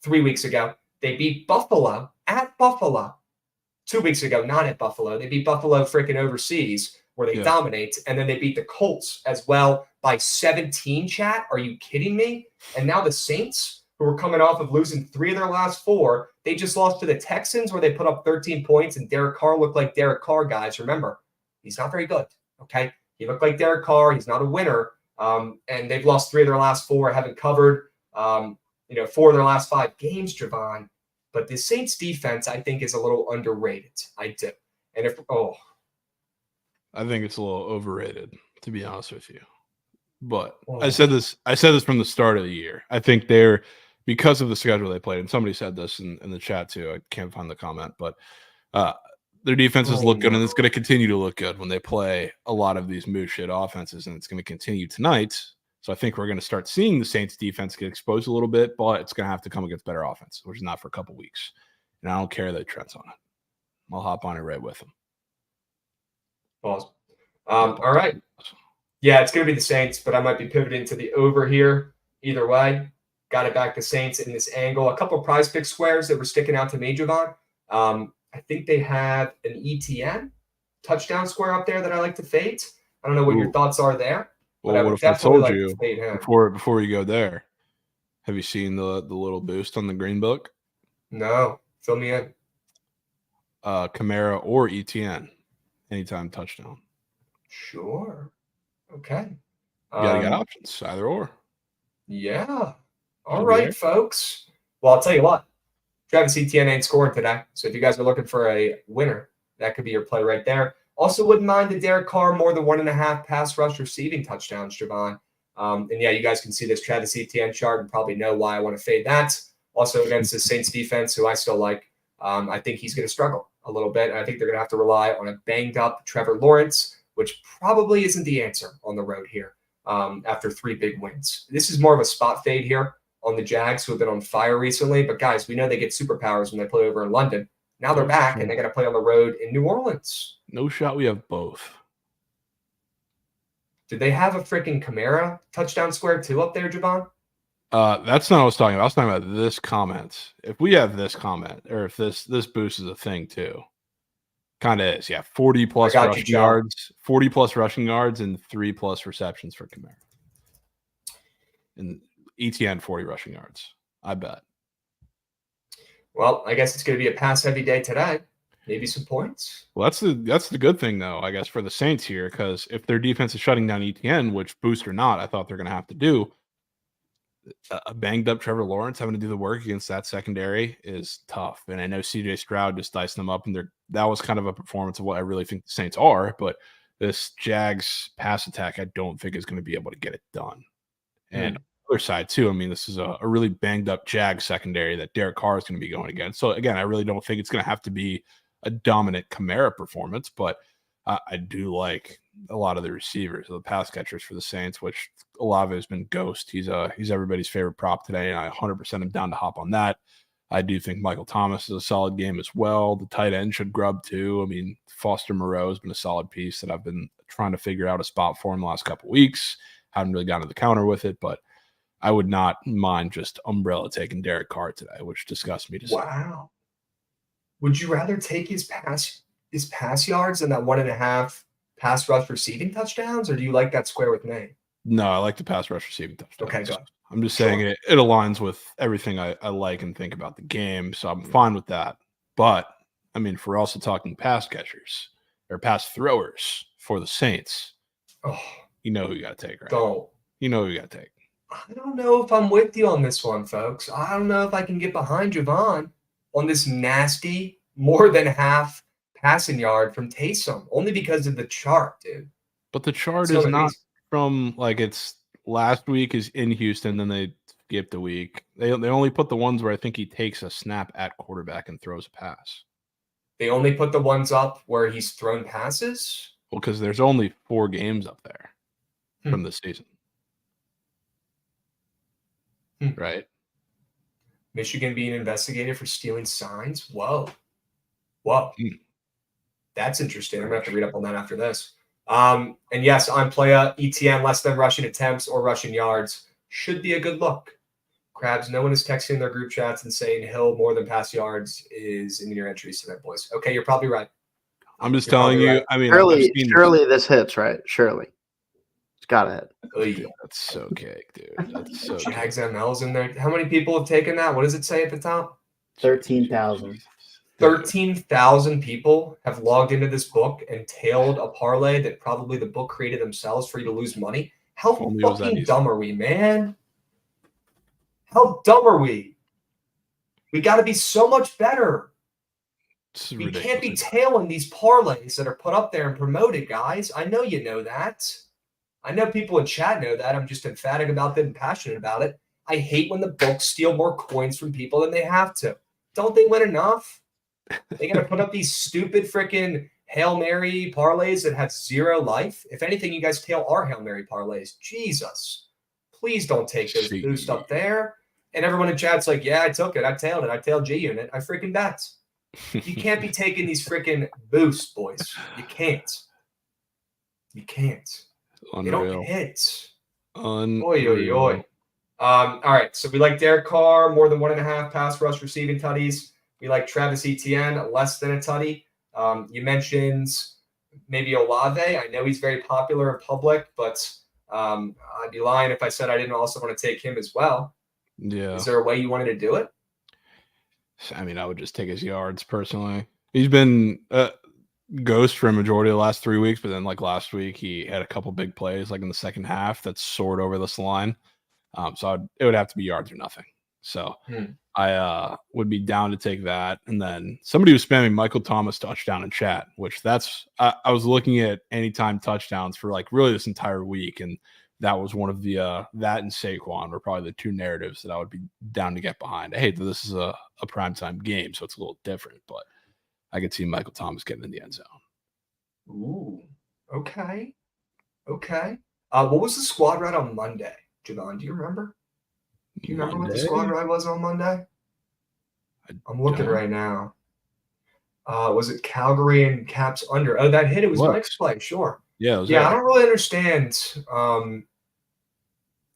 3 weeks ago. They beat Buffalo at Buffalo 2 weeks ago, not at Buffalo. They beat Buffalo freaking overseas where they dominate. And then they beat the Colts as well by 17, chat. Are you kidding me? And now the Saints, who are coming off of losing 3 of their last 4, they just lost to the Texans where they put up 13 points and Derek Carr looked like Derek Carr, guys. Remember, he's not very good, okay? He looked like Derek Carr. He's not a winner. And they've lost 3 of their last 4, haven't covered 4 of their last 5 games, Javon. But the Saints defense, I think, is a little underrated. I do. And I think it's a little overrated, to be honest with you. But I said this from the start of the year. I think they're, because of the schedule they played, and somebody said this in the chat too. I can't find the comment, but their defenses look good, and it's going to continue to look good when they play a lot of these moose shit offenses, and it's going to continue tonight. So I think we're going to start seeing the Saints defense get exposed a little bit, but it's going to have to come against better offense, which is not for a couple weeks. And I don't care that Trent's on it. I'll hop on it right with him. Pause. All right. Yeah, it's going to be the Saints, but I might be pivoting to the over here. Either way, got it back to Saints in this angle. A couple of prize pick squares that were sticking out to me, Javon. I think they have an ETN touchdown square up there that I like to fade. I don't know what your thoughts are there. Well, what if I told you before you go there? Have you seen the little boost on the green book? No, fill me in. Kamara or ETN, anytime touchdown. Sure. Okay. You got options, either or. Yeah. All right, folks. Well, I'll tell you what. Travis Etienne ain't scoring today. So if you guys are looking for a winner, that could be your play right there. Also wouldn't mind the Derek Carr more than 1.5 pass rush receiving touchdowns, Javon. And yeah, you guys can see this Travis Etienne chart and probably know why I want to fade that. Also against the Saints defense, who I still like. I think he's going to struggle a little bit. And I think they're going to have to rely on a banged-up Trevor Lawrence, which probably isn't the answer on the road here after 3 big wins. This is more of a spot fade here on the Jags, who have been on fire recently. But, guys, we know they get superpowers when they play over in London. Now they're back, and they got to play on the road in New Orleans. No shot we have both. Did they have a freaking Kamara touchdown square too up there, Javon? That's not what I was talking about. I was talking about this comment. If we have this comment, or if this boost is a thing too, kind of is. Yeah, 40 plus rushing yards, 40 plus rushing yards, and 3 plus receptions for Kamara. And ETN 40 rushing yards. I bet. Well, I guess it's going to be a pass-heavy day today. Maybe some points. Well, that's the good thing, though, I guess, for the Saints here, because if their defense is shutting down ETN, which boost or not, I thought they're going to have to do, a banged-up Trevor Lawrence having to do the work against that secondary is tough. And I know C.J. Stroud just diced them up, and that was kind of a performance of what I really think the Saints are. But this Jags pass attack, I don't think is going to be able to get it done. And on the other side, too, I mean, this is a really banged-up Jags secondary that Derek Carr is going to be going against. So, again, I really don't think it's going to have to be a dominant Kamara performance, but I do like a lot of the receivers, the pass catchers for the Saints, which Olave has been ghost. He's everybody's favorite prop today, and I 100% am down to hop on that. I do think Michael Thomas is a solid game as well. The tight end should grub too. I mean, Foster Moreau has been a solid piece that I've been trying to figure out a spot for him the last couple of weeks. Haven't really gotten to the counter with it, but I would not mind just umbrella taking Derek Carr today, which disgusts me to say. Wow. Would you rather take his pass yards than that 1.5 pass rush receiving touchdowns, or do you like that square with me? No, I like the pass rush receiving touchdowns. Okay, good. I'm just saying it aligns with everything I like and think about the game, so I'm fine with that. But, I mean, if we're also talking pass catchers or pass throwers for the Saints, you know who you got to take, right? You know who you got to take. I don't know if I'm with you on this one, folks. I don't know if I can get behind Javon on this nasty, more than half passing yard from Taysom, only because of the chart, dude. But the chart is not from, like, it's last week is in Houston, then they skipped a week. They only put the ones where I think he takes a snap at quarterback and throws a pass. They only put the ones up where he's thrown passes? Well, because there's only 4 games up there from this season. Right? Michigan being investigated for stealing signs? Whoa. That's interesting. I'm going to have to read up on that after this. And yes, on playa, ETN less than rushing attempts or rushing yards should be a good look. Krabs, no one is texting their group chats and saying Hill more than pass yards is in your entries today, boys. Okay, you're probably right. I'm just telling you. Right. I mean, surely this hits, right? Surely. It's got to hit. That's so cake, dude. That's so Jags ML's in there. How many people have taken that? What does it say at the top? 13,000. 13,000 people have logged into this book and tailed a parlay that probably the book created themselves for you to lose money. How fucking dumb are we, man? How dumb are we? We got to be so much better. We can't be tailing these parlays that are put up there and promoted, guys. I know you know that. I know people in chat know that. I'm just emphatic about it and passionate about it. I hate when the books steal more coins from people than they have to. Don't they win enough? They got to put up these stupid freaking Hail Mary parlays that have 0 life. If anything, you guys tail our Hail Mary parlays. Jesus. Please don't take those boosts up there. And everyone in chat's like, yeah, I took it. I tailed it. I tailed G-Unit. I freaking bet. You can't be taking these freaking boosts, boys. You can't. You can't. Unreal. They don't hit. Unreal. All right. So we like Derek Carr, more than 1.5 pass rush receiving tutties. We like Travis Etienne, less than a tutty. You mentioned maybe Olave. I know he's very popular in public, but I'd be lying if I said I didn't also want to take him as well. Yeah. Is there a way you wanted to do it? I mean, I would just take his yards personally. He's been ghost for a majority of the last 3 weeks, but then like last week, he had a couple big plays like in the second half that soared over this line. So it would have to be yards or nothing. So I would be down to take that. And then somebody was spamming Michael Thomas touchdown in chat, which I was looking at anytime touchdowns for like really this entire week. And that was one of the that and Saquon were probably the 2 narratives that I would be down to get behind. I hate that this is a primetime game, so it's a little different, but I could see Michael Thomas getting in the end zone. Ooh, okay. What was the squad ride on Monday, Javon? Do you remember? Do you remember what the squad ride was on Monday? I'm looking right now. Was it Calgary and Caps under? Oh, that hit. It was Mike's play. Sure. Yeah. I don't really understand.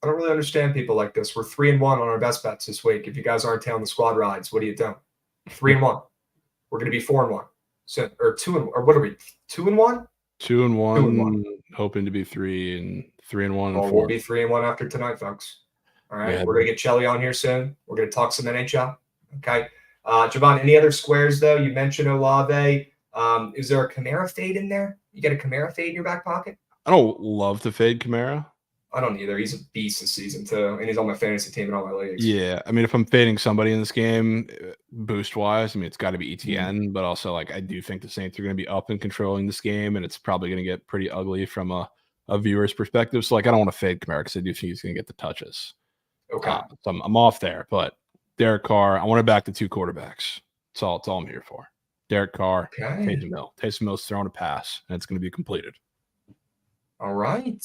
I don't really understand people like this. We're 3-1 on our best bets this week. If you guys aren't tailing the squad rides, what are you doing? 3-1. We're going to be 4-1. So, or 2-1. Or what are we? 2-1? 2-1. Hoping to be 3-1 and 4. We'll be 3-1 after tonight, folks. All right. We're going to get Chelly on here soon. We're going to talk some NHL. Okay. Javon, any other squares, though? You mentioned Olave. Is there a Kamara fade in there? You got a Kamara fade in your back pocket? I don't love to fade Kamara. I don't either. He's a beast this season, too, and he's on my fantasy team in all my leagues. Yeah. I mean, if I'm fading somebody in this game, boost-wise, I mean, it's got to be ETN, but also, like, I do think the Saints are going to be up and controlling this game, and it's probably going to get pretty ugly from a viewer's perspective. So, like, I don't want to fade Kamara because I do think he's going to get the touches. Okay. So I'm off there, but Derek Carr, I want to back the 2 quarterbacks. That's all I'm here for. Derek Carr, Taysom Hill. Taysom Hill's throwing a pass, and it's going to be completed. All right.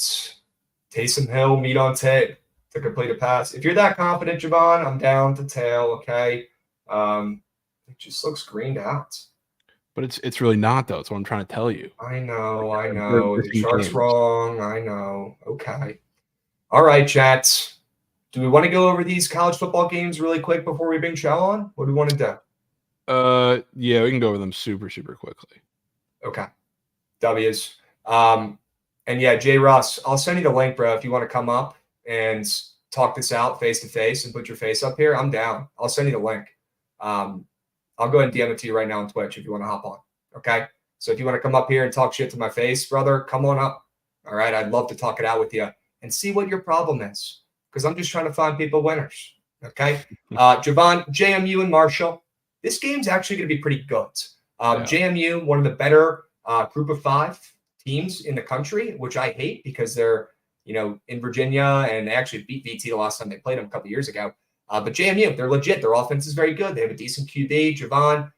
Taysom Hill, meat on tape to complete a pass. If you're that confident, Javon, I'm down to tail, okay? It just looks greened out. But it's really not, though. It's what I'm trying to tell you. I know. The chart's wrong. I know. Okay. All right, chats. Do we want to go over these college football games really quick before we bring Chow on? What do we want to do? Yeah, we can go over them super, super quickly. Okay. W's. And yeah, Jay Russ, I'll send you the link, bro, if you want to come up and talk this out face to face and put your face up here. I'm down. I'll send you the link. I'll go ahead and DM it to you right now on Twitch if you want to hop on. Okay. So if you want to come up here and talk shit to my face, brother, come on up. All right. I'd love to talk it out with you and see what your problem is, because I'm just trying to find people winners. Okay. Javon, JMU and Marshall. This game's actually going to be pretty good. JMU, one of the better group of 5 teams in the country, which I hate because they're, in Virginia, and they actually beat VT the last time they played them a couple years ago. But JMU, they're legit. Their offense is very good. They have a decent QB, Javon.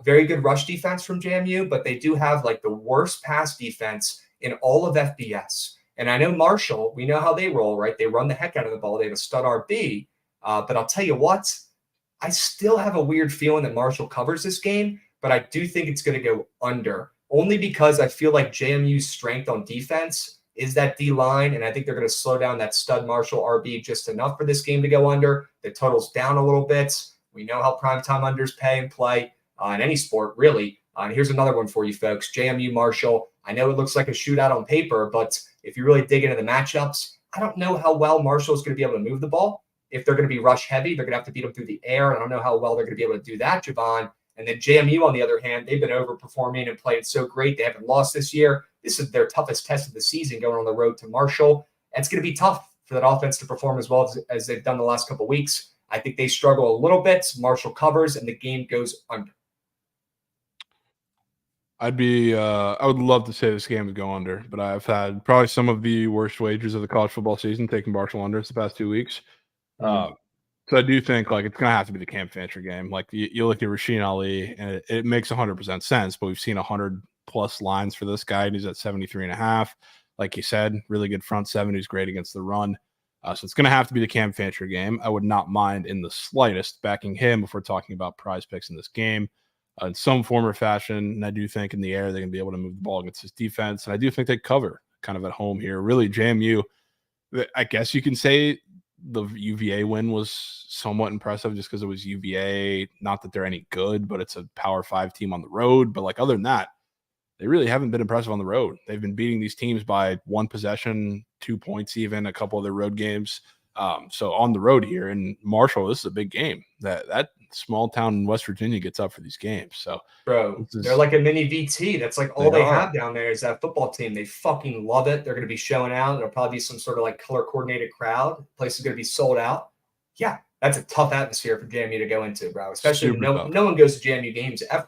Very good rush defense from JMU, but they do have like the worst pass defense in all of FBS. And I know Marshall, we know how they roll, right? They run the heck out of the ball. They have a stud RB. But I'll tell you what, I still have a weird feeling that Marshall covers this game, but I do think it's going to go under, only because I feel like JMU's strength on defense is that D-line, and I think they're going to slow down that stud Marshall RB just enough for this game to go under. The total's down a little bit. We know how primetime unders pay and play in any sport, really. And here's another one for you folks. JMU Marshall. I know it looks like a shootout on paper, but if you really dig into the matchups, I don't know how well Marshall is going to be able to move the ball. If they're going to be rush heavy, they're going to have to beat them through the air. I don't know how well they're going to be able to do that, Javon. And then JMU, on the other hand, they've been overperforming and playing so great. They haven't lost this year. This is their toughest test of the season, going on the road to Marshall. And it's going to be tough for that offense to perform as well as they've done the last couple of weeks. I think they struggle a little bit. Marshall covers, and the game goes under. I would love to say this game would go under, but I've had probably some of the worst wagers of the college football season, taking Marshall unders the past 2 weeks. So I do think like it's going to have to be the Cam Fancher game. Like you look at Rasheen Ali, and it makes 100% sense, but we've seen 100+ lines for this guy, and he's at 73.5. Like you said, really good front seven who's great against the run. So it's going to have to be the Cam Fancher game. I would not mind in the slightest backing him if we're talking about prize picks in this game in some form or fashion. And I do think in the air they're going to be able to move the ball against his defense. And I do think they cover kind of at home here. Really, JMU, I guess you can say the UVA win was somewhat impressive just because it was UVA. Not that they're any good, but it's a Power 5 team on the road. But like other than that, they really haven't been impressive on the road. They've been beating these teams by 1 possession, 2 points, even a couple of their road games. So on the road here in Marshall, this is a big game. That small town in West Virginia gets up for these games. So, bro, they're like a mini VT. That's like all they have down there is that football team. They fucking love it. They're going to be showing out. There'll probably be some sort of like color coordinated crowd. The place is going to be sold out. Yeah, that's a tough atmosphere for JMU to go into, bro. Especially no one goes to JMU games ever.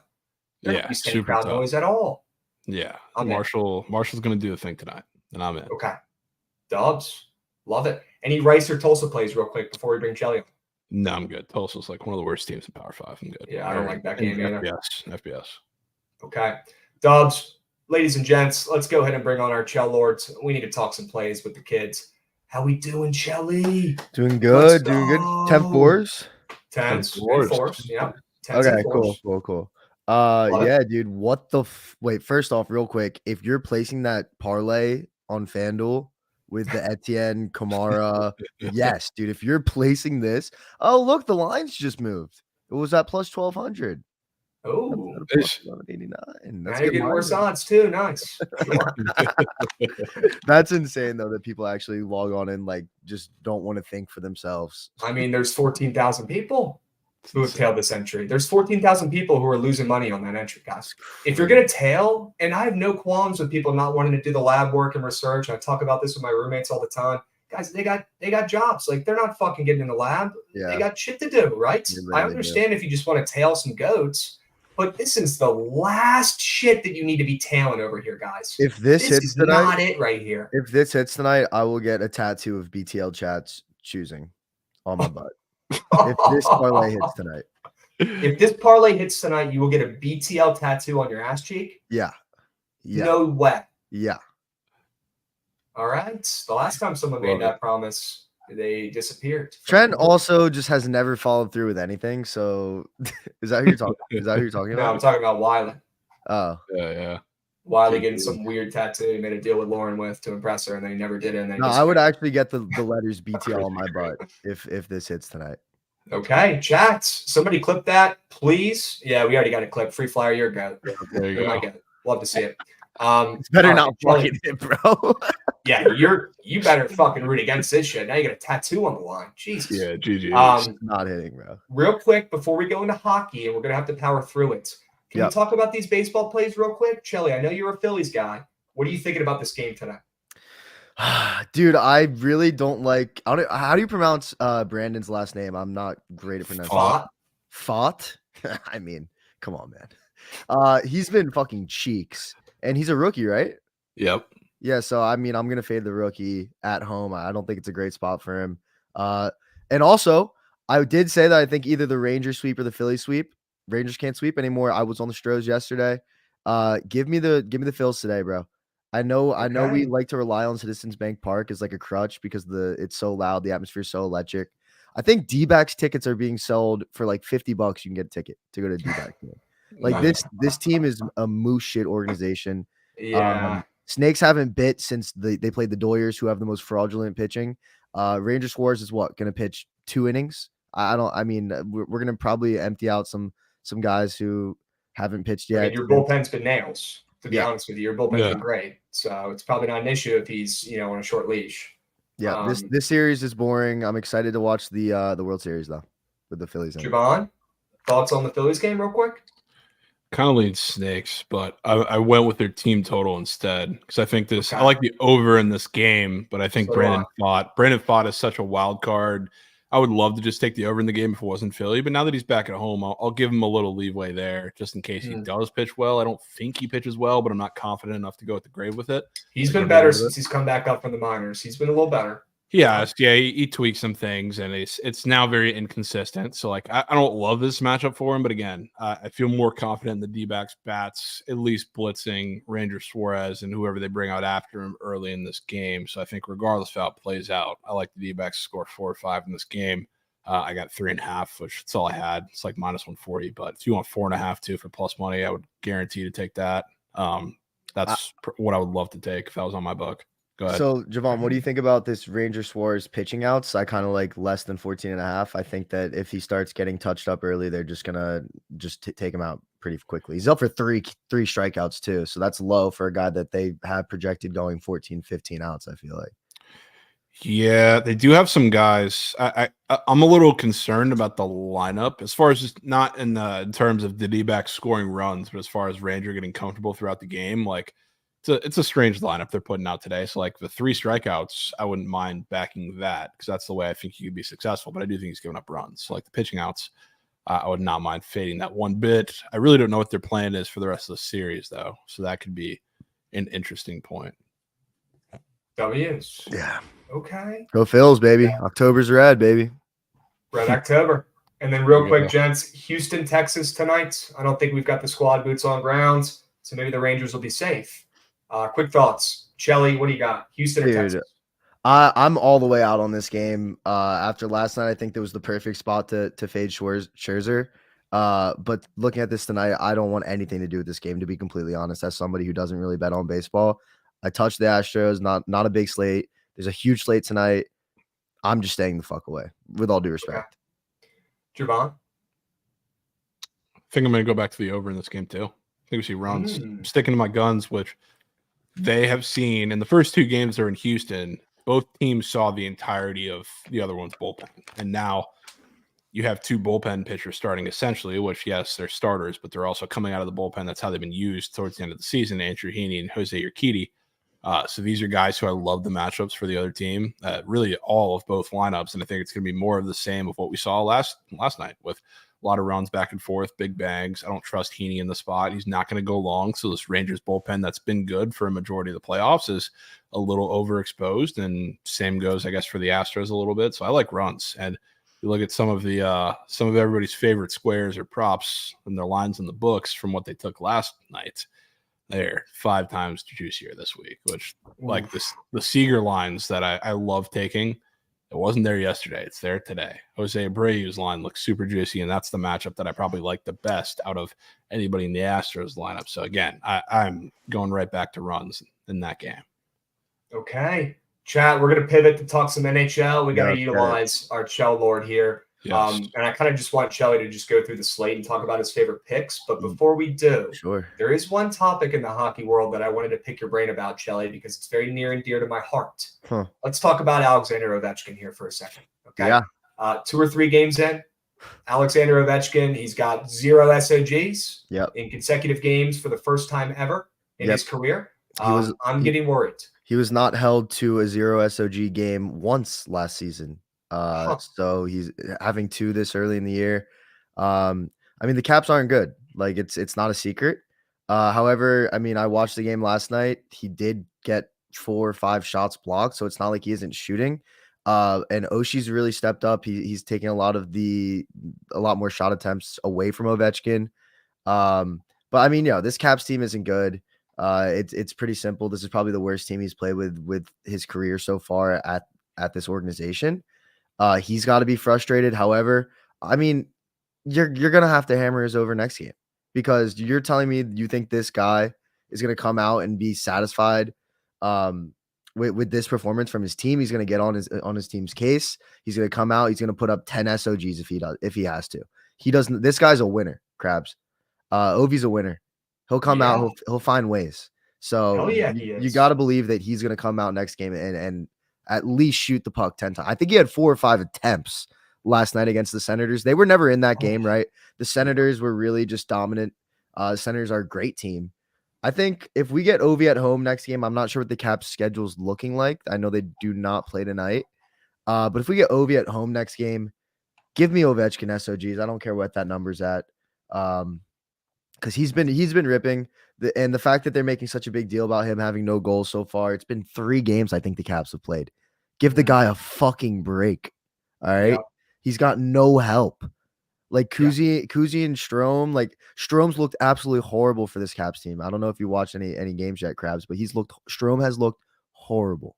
They're not going to be crowd noise at all. Yeah, Marshall's going to do the thing tonight, and I'm in. Okay, Dubs, love it. Any Rice or Tulsa plays real quick before we bring Shelly on? No, I'm good. Tulsa's like one of the worst teams in Power 5. I'm good. Yeah, I don't like that game either. FBS. Okay. Dubs, ladies and gents, let's go ahead and bring on our Chell Lords. We need to talk some plays with the kids. How we doing, Shelly? Doing good, doing good. 10-4s? 10s and 4s. 4s. Yeah. 10s Okay, and 4s. cool. Love it. Yeah, dude, what the wait, first off, real quick, if you're placing that parlay on FanDuel with the Etienne, Kamara, yes, dude, if you're placing this, oh, look, the lines just moved. It was at plus 1,200. Oh, Plus 1189. now you're getting worse odds too. Nice. Sure. That's insane, though, that people actually log on and like just don't want to think for themselves. I mean, there's 14,000 people who have tailed this entry. There's 14,000 people who are losing money on that entry, guys. If you're going to tail, and I have no qualms with people not wanting to do the lab work and research. I talk about this with my roommates all the time. Guys, they got jobs. Like, they're not fucking getting in the lab. Yeah. They got shit to do, right? Really I understand if you just want to tail some goats, but this is the last shit that you need to be tailing over here, guys. If this hits is tonight, not it right here. If this hits tonight, I will get a tattoo of BTL Chat's choosing on my butt. If this parlay hits tonight. If this parlay hits tonight, you will get a BTL tattoo on your ass cheek? Yeah. No way. Yeah. All right. The last time someone made that promise, they disappeared. Trent also just has never followed through with anything. So is that who you're talking? Is that who you're talking about? No, I'm talking about Wiley. Oh. Yeah. Wiley getting some weird tattoo he made a deal with Lauren with to impress her, and then he never did it. And then No, I would actually get the letters BTL on my butt if this hits tonight. Okay, chats. Somebody clip that, please. Yeah, we already got a clip. Free flyer, your goat. There you go. Love to see it. It's better not fucking it, bro. Yeah, you better fucking root against this shit. Now you got a tattoo on the line. Jesus. Yeah, GG. Not hitting, bro. Real quick before we go into hockey, and we're gonna have to power through it. Can we talk about these baseball plays real quick? Chelly, I know you're a Phillies guy. What are you thinking about this game tonight? Dude, I really don't like. How do you pronounce Brandon's last name? I'm not great at pronouncing. Fott. I mean, come on, man. He's been fucking cheeks, and he's a rookie, right? Yep. Yeah. So I mean, I'm gonna fade the rookie at home. I don't think it's a great spot for him. And also, I did say that I think either the Rangers sweep or the Phillies sweep. Rangers can't sweep anymore. I was on the Astros yesterday. Give me the Phils today, bro. I know we like to rely on Citizens Bank Park as like a crutch because it's so loud, the atmosphere is so electric. I think D-backs tickets are being sold for like $50. You can get a ticket to go to D-back. Like this team is a moose shit organization. Yeah. Snakes haven't bit since they played the Doyers, who have the most fraudulent pitching. Ranger Suarez is going to pitch 2 innings. I mean, we're going to probably empty out some guys who haven't pitched yet. I mean, your bullpen's been nails, to be honest with you. Your bullpen's been great. So it's probably not an issue if he's, on a short leash. Yeah, this series is boring. I'm excited to watch the World Series, though, with the Phillies. Javon, thoughts on the Phillies game real quick? Kind of lean Snakes, but I went with their team total instead because I think I like the over in this game, but I think Brandon Pfaadt is such a wild card. I would love to just take the over in the game if it wasn't Philly, but now that he's back at home, I'll give him a little leeway there just in case he does pitch well. I don't think he pitches well, but I'm not confident enough to go at the grave with it. He's been better since he's come back up from the minors. He's been a little better. Yeah, he tweaked some things, and it's now very inconsistent. So, like, I don't love this matchup for him, but again, I feel more confident in the D-backs bats, at least blitzing Ranger Suarez and whoever they bring out after him early in this game. So I think regardless of how it plays out, I like the D-backs to score 4 or 5 in this game. I got 3.5, which that's all I had. It's like minus 140, but if you want 4.5 too for plus money, I would guarantee to take that. That's what I would love to take if that was on my book. Go ahead. So, Javon, what do you think about this Ranger Suarez pitching outs? I kind of like less than 14.5. I think that if he starts getting touched up early, they're just going to take him out pretty quickly. He's up for three strikeouts too. So that's low for a guy that they have projected going 14, 15 outs, I feel like. Yeah, they do have some guys. I'm a little concerned about the lineup as far as just not in terms of the D-backs scoring runs, but as far as Ranger getting comfortable throughout the game, like it's a strange lineup they're putting out today. So like the 3 strikeouts, I wouldn't mind backing that because that's the way I think he could be successful. But I do think he's giving up runs. So like the pitching outs, I would not mind fading that one bit. I really don't know what their plan is for the rest of the series though. So that could be an interesting point. W's. Yeah. Okay. Go Phils, baby. October's red, baby. Red October. And then real There you quick, go. gents, Houston, Texas tonight. I don't think we've got the squad boots on grounds, so maybe the Rangers will be safe. Quick thoughts. Shelly, what do you got? Houston or Dude, Texas? I'm all the way out on this game. After last night, I think that was the perfect spot to fade Scherzer. But looking at this tonight, I don't want anything to do with this game, to be completely honest. As somebody who doesn't really bet on baseball, I touched the Astros, not a big slate. There's a huge slate tonight. I'm just staying the fuck away, with all due respect. Okay. Javon? I think I'm going to go back to the over in this game too. I think we see runs. Sticking to my guns, which they have seen in the first two games they're in Houston. Both teams saw the entirety of the other one's bullpen. And now you have two bullpen pitchers starting essentially, which, yes, they're starters, but they're also coming out of the bullpen. That's how they've been used towards the end of the season, Andrew Heaney and Jose Urquidy. So these are guys who I love the matchups for the other team, really all of both lineups. And I think it's going to be more of the same of what we saw last night with a lot of runs back and forth, big bangs. I don't trust Heaney in the spot. He's not going to go long. So this Rangers bullpen that's been good for a majority of the playoffs is a little overexposed. And same goes, I guess, for the Astros a little bit. So I like runs. And you look at some of everybody's favorite squares or props and their lines in the books from what they took last night. They're 5 times juicier this week, which like the Seager lines that I love taking. It wasn't there yesterday. It's there today. Jose Abreu's line looks super juicy, and that's the matchup that I probably like the best out of anybody in the Astros lineup. So again, I'm going right back to runs in that game. Okay. Chat, we're going to pivot to talk some NHL. We got to utilize our Chell Lord here. Yes. And I kind of just want Shelly to just go through the slate and talk about his favorite picks. But before we do, there is one topic in the hockey world that I wanted to pick your brain about, Shelly, because it's very near and dear to my heart. Let's talk about Alexander Ovechkin here for a second. Okay. Yeah. 2 or 3 games in, Alexander Ovechkin, he's got 0 SOGs in consecutive games for the first time ever in his career. I'm getting worried. He was not held to a 0 SOG game once last season. So he's having 2 this early in the year. I mean, the Caps aren't good. Like it's not a secret. However, I mean, I watched the game last night. He did get 4 or 5 shots blocked, so it's not like he isn't shooting. And Oshie's really stepped up. He's taking a lot more shot attempts away from Ovechkin. But I mean, this Caps team isn't good. It's pretty simple. This is probably the worst team he's played with his career so far at this organization. He's got to be frustrated. However, I mean, you're gonna have to hammer his over next game, because you're telling me you think this guy is gonna come out and be satisfied with this performance from his team. He's gonna get on his team's case. He's gonna come out. He's gonna put up 10 SOGs if he has to. He doesn't. This guy's a winner, Krabs. Ovi's a winner. He'll come out. He'll find ways. So you got to believe that he's gonna come out next game and at least shoot the puck 10 times. I think he had 4 or 5 attempts last night against the Senators. They were never in that game, right? The Senators were really just dominant. The Senators are a great team. I think if we get Ovi at home next game, I'm not sure what the Caps schedule's looking like. I know they do not play tonight. But if we get Ovi at home next game, give me Ovechkin SOGs. I don't care what that number's at. Because he's been ripping. And the fact that they're making such a big deal about him having no goals so far, it's been 3 games I think the Caps have played. Give the guy a fucking break. All right. Yeah. He's got no help. Like Kuzi and Strome, like Strome's looked absolutely horrible for this Caps team. I don't know if you watched any games yet, Krabs, but Strome has looked horrible.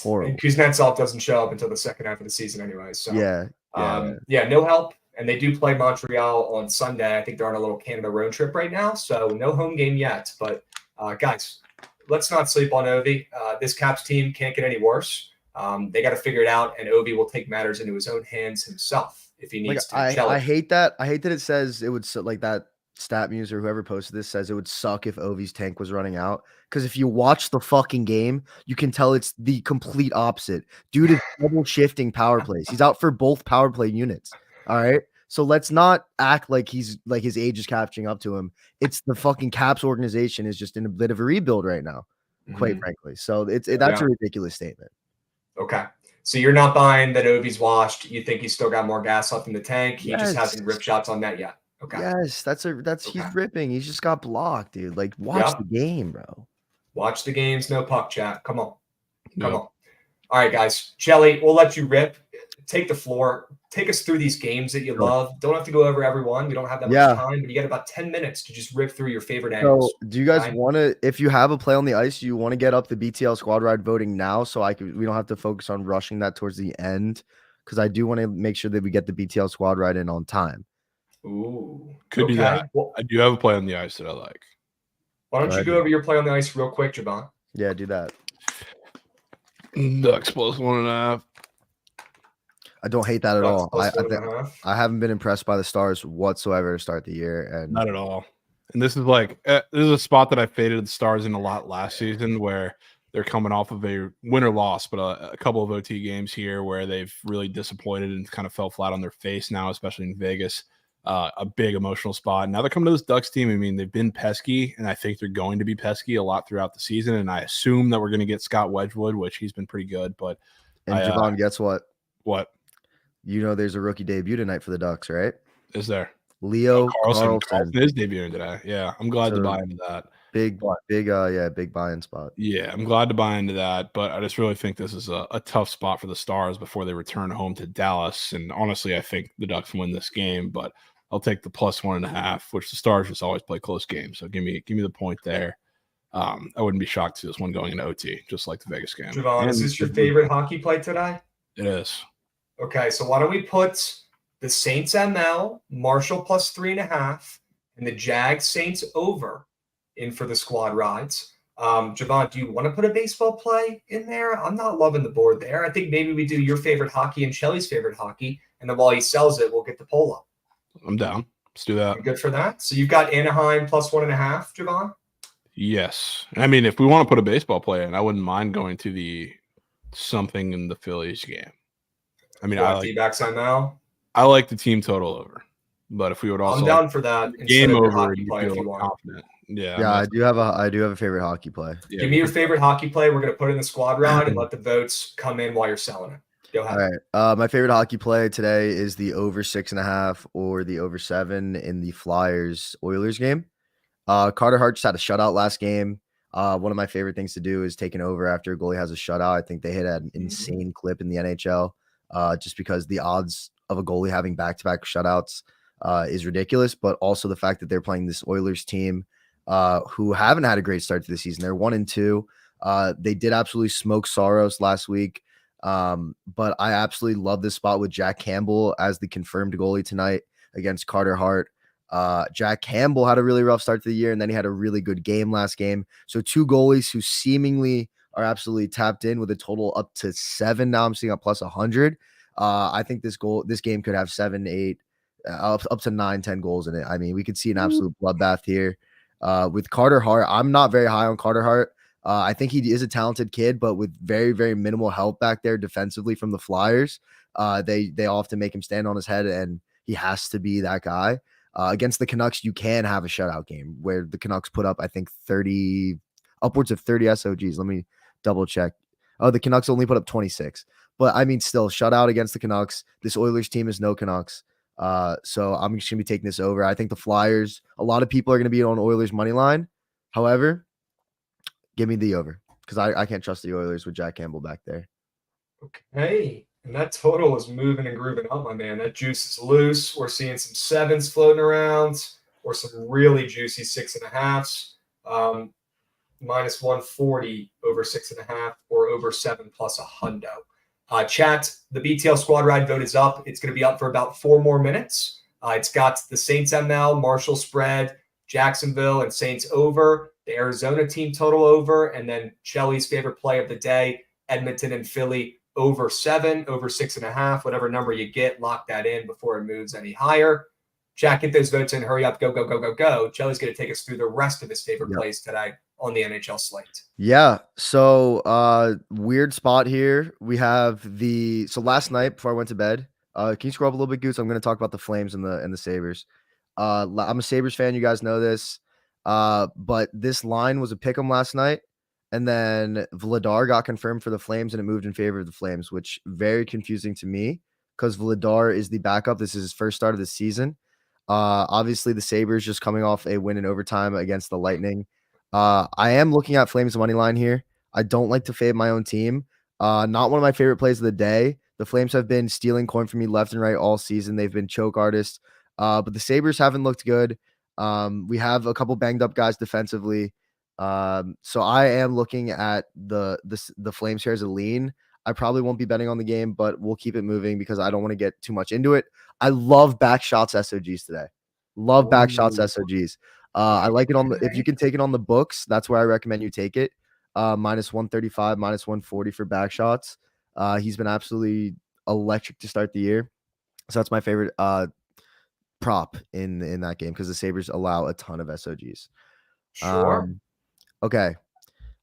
And Kuznetsov doesn't show up until the second half of the season anyway. So yeah, no help. And they do play Montreal on Sunday. I think they're on a little Canada road trip right now, so no home game yet. But, guys, let's not sleep on Ovi. This Caps team can't get any worse. They got to figure it out, and Ovi will take matters into his own hands himself if he needs to. I hate that. I hate that it says it would like that StatMuse or whoever posted this says it would suck if Ovi's tank was running out. Because if you watch the fucking game, you can tell it's the complete opposite. Dude is double shifting power plays. He's out for both power play units. All right. So let's not act like his age is catching up to him. It's the fucking Caps organization is just in a bit of a rebuild right now, quite frankly. So that's a ridiculous statement. Okay. So you're not buying that Ovi's washed. You think he's still got more gas left in the tank. He just hasn't ripped shots on net yet. Okay. Yes, he's ripping. He's just got blocked, dude. Like watch the game, bro. Watch the games, no puck chat. Come on. All right, guys. Shelly, we'll let you rip. take the floor. Take us through these games that you love. Don't have to go over everyone. We don't have that much time, but you got about 10 minutes to just rip through your favorite angles. So, do you guys want to, if you have a play on the ice, you want to get up the BTL squad ride voting now, so we don't have to focus on rushing that towards the end, because I do want to make sure that we get the BTL squad ride in on time. Ooh, could do that. Well, I do have a play on the ice that I like. Why don't you go over your play on the ice real quick, Javon? Yeah, do that. Ducks plus 1.5. I don't hate that at all. I haven't been impressed by the Stars whatsoever to start the year, and not at all. And this is like this is a spot that I faded the Stars in a lot last season, where they're coming off of a win or loss, but a couple of OT games here where they've really disappointed and kind of fell flat on their face now, especially in Vegas. A big emotional spot. Now they're coming to this Ducks team. I mean, they've been pesky, and I think they're going to be pesky a lot throughout the season. And I assume that we're going to get Scott Wedgwood, which he's been pretty good. But Javon, guess what? What? You know, there's a rookie debut tonight for the Ducks, right? Is there? Leo Carlson is debuting today. Yeah, I'm glad to buy into that. Big buy-in spot. Yeah, I'm glad to buy into that, but I just really think this is a tough spot for the Stars before they return home to Dallas. And honestly, I think the Ducks win this game, but I'll take the plus 1.5, which the Stars just always play close games. So give me the point there. I wouldn't be shocked to see this one going into OT, just like the Vegas game. Javon, is this your favorite hockey play today? It is. Okay, so why don't we put the Saints ML, Marshall plus 3.5, and the Jags Saints over in for the squad rides. Javon, do you want to put a baseball play in there? I'm not loving the board there. I think maybe we do your favorite hockey and Shelly's favorite hockey, and then while he sells it, we'll get the poll up. I'm down. Let's do that. You're good for that? So you've got Anaheim plus 1.5, Javon? Yes. I mean, if we want to put a baseball play in, I wouldn't mind going to the something in the Phillies game. I mean, I like D-backs ML. I like the team total over, but if we would also, I'm down for that. Game over, you feel confident. Yeah, I do have a favorite hockey play. Yeah. Give me your favorite hockey play. We're gonna put in the squad ride and let the votes come in while you're selling it. Go ahead. All right. My favorite hockey play today is the over 6.5 or the over 7 in the Flyers Oilers game. Carter Hart just had a shutout last game. One of my favorite things to do is take an over after a goalie has a shutout. I think they hit an insane clip in the NHL. Just because the odds of a goalie having back-to-back shutouts is ridiculous, but also the fact that they're playing this Oilers team who haven't had a great start to the season. They're 1-2. They did absolutely smoke Saros last week, but I absolutely love this spot with Jack Campbell as the confirmed goalie tonight against Carter Hart. Jack Campbell had a really rough start to the year, and then he had a really good game last game. So two goalies who seemingly are absolutely tapped in with a total up to 7. Now I'm seeing a plus 100. I think this game could have 7, 8, up to 9, 10 goals in it. I mean, we could see an absolute bloodbath here. With Carter Hart, I'm not very high on Carter Hart. I think he is a talented kid, but with very, very minimal help back there defensively from the Flyers, they often make him stand on his head, and he has to be that guy. Against the Canucks, you can have a shutout game where the Canucks put up, I think, upwards of 30 SOGs. Let me double check. Oh, the Canucks only put up 26. But I mean, still, shutout against the Canucks. This Oilers team is no Canucks. So I'm just going to be taking this over. I think the Flyers, a lot of people are going to be on Oilers money line. However, give me the over because I can't trust the Oilers with Jack Campbell back there. Okay. And that total is moving and grooving up, my man. That juice is loose. We're seeing some 7s floating around or some really juicy 6.5s. Minus 140 over 6.5 or over 7 plus a hundo. Chat, the BTL squad ride vote is up. It's going to be up for about 4 more minutes. It's got the Saints ML, Marshall spread, Jacksonville and Saints over, the Arizona team total over, and then Shelly's favorite play of the day, Edmonton and Philly over 7, over 6.5, whatever number you get, lock that in before it moves any higher. Jack, get those votes in. Hurry up. Go, go, go, go, go. Shelly's going to take us through the rest of his favorite plays today on the NHL slate. Yeah. So weird spot here. We have so last night before I went to bed, can you scroll up a little bit, Goose? I'm going to talk about the Flames and the Sabres. I'm a Sabres fan. You guys know this. But this line was a pick'em last night. And then Vladar got confirmed for the Flames and it moved in favor of the Flames, which very confusing to me because Vladar is the backup. This is his first start of the season. Obviously the Sabres just coming off a win in overtime against the Lightning. I am looking at Flames money line here. I don't like to fade my own team. Not one of my favorite plays of the day. The Flames have been stealing coin from me left and right all season. They've been choke artists. But the Sabres haven't looked good. We have a couple banged up guys defensively. So I am looking at the Flames here as a lean. I probably won't be betting on the game, but we'll keep it moving because I don't want to get too much into it. I love back shots SOGs today. Love back shots SOGs. I like it if you can take it on the books, that's where I recommend you take it. Minus 135, minus 140 for back shots. He's been absolutely electric to start the year. So that's my favorite prop in that game because the Sabres allow a ton of SOGs. Sure. Okay.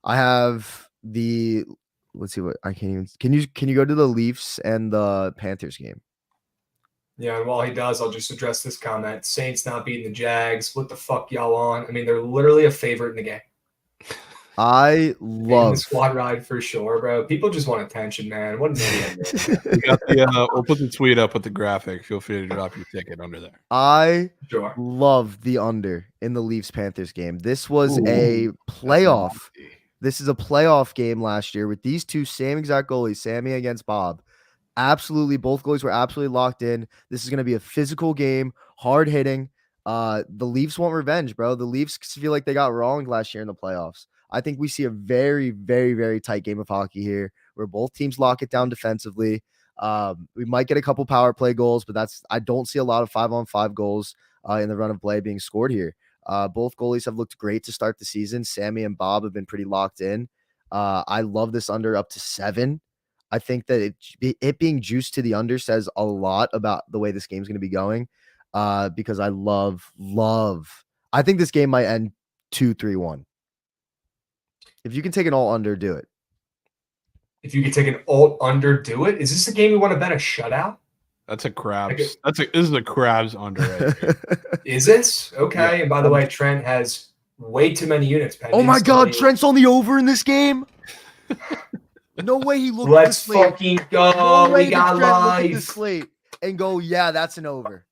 I have let's see what I can't even. Can you go to the Leafs and the Panthers game? Yeah, and while he does, I'll just address this comment. Saints not beating the Jags. What the fuck y'all on? I mean, they're literally a favorite in the game. I In love the squad ride for sure, bro. People just want attention, man. What an idiot. We got we'll put the tweet up with the graphic. Feel free to drop your ticket under there. I Sure. love the under in the Leafs Panthers game. This was a playoff. This is a playoff game last year with these two same exact goalies, Sammy against Bob. Absolutely, both goalies were absolutely locked in. This is going to be a physical game, hard hitting. The Leafs want revenge, bro. The Leafs feel like they got wronged last year in the playoffs. I think we see a very, very, very tight game of hockey here where both teams lock it down defensively. We might get a couple power play goals, but I don't see a lot of 5-on-5 goals in the run of play being scored here. Both goalies have looked great to start the season. Sammy and Bob have been pretty locked in. I love this under up to 7. I think that it being juiced to the under says a lot about the way this game's going to be going because I love. I think this game might end 2-3-1. If you can take an all under, do it. If you could take an alt under, do it. Is this the game you want to bet a shutout? That's a crabs. This is a crabs under right here. Is this? Okay. Yeah. And by the way, Trent has way too many units pending. Oh my God, Trent's on the over in this game. No way he looked at the Let's slate. fucking go. No way We got did Trent look at the live. slate and go, yeah, that's an over.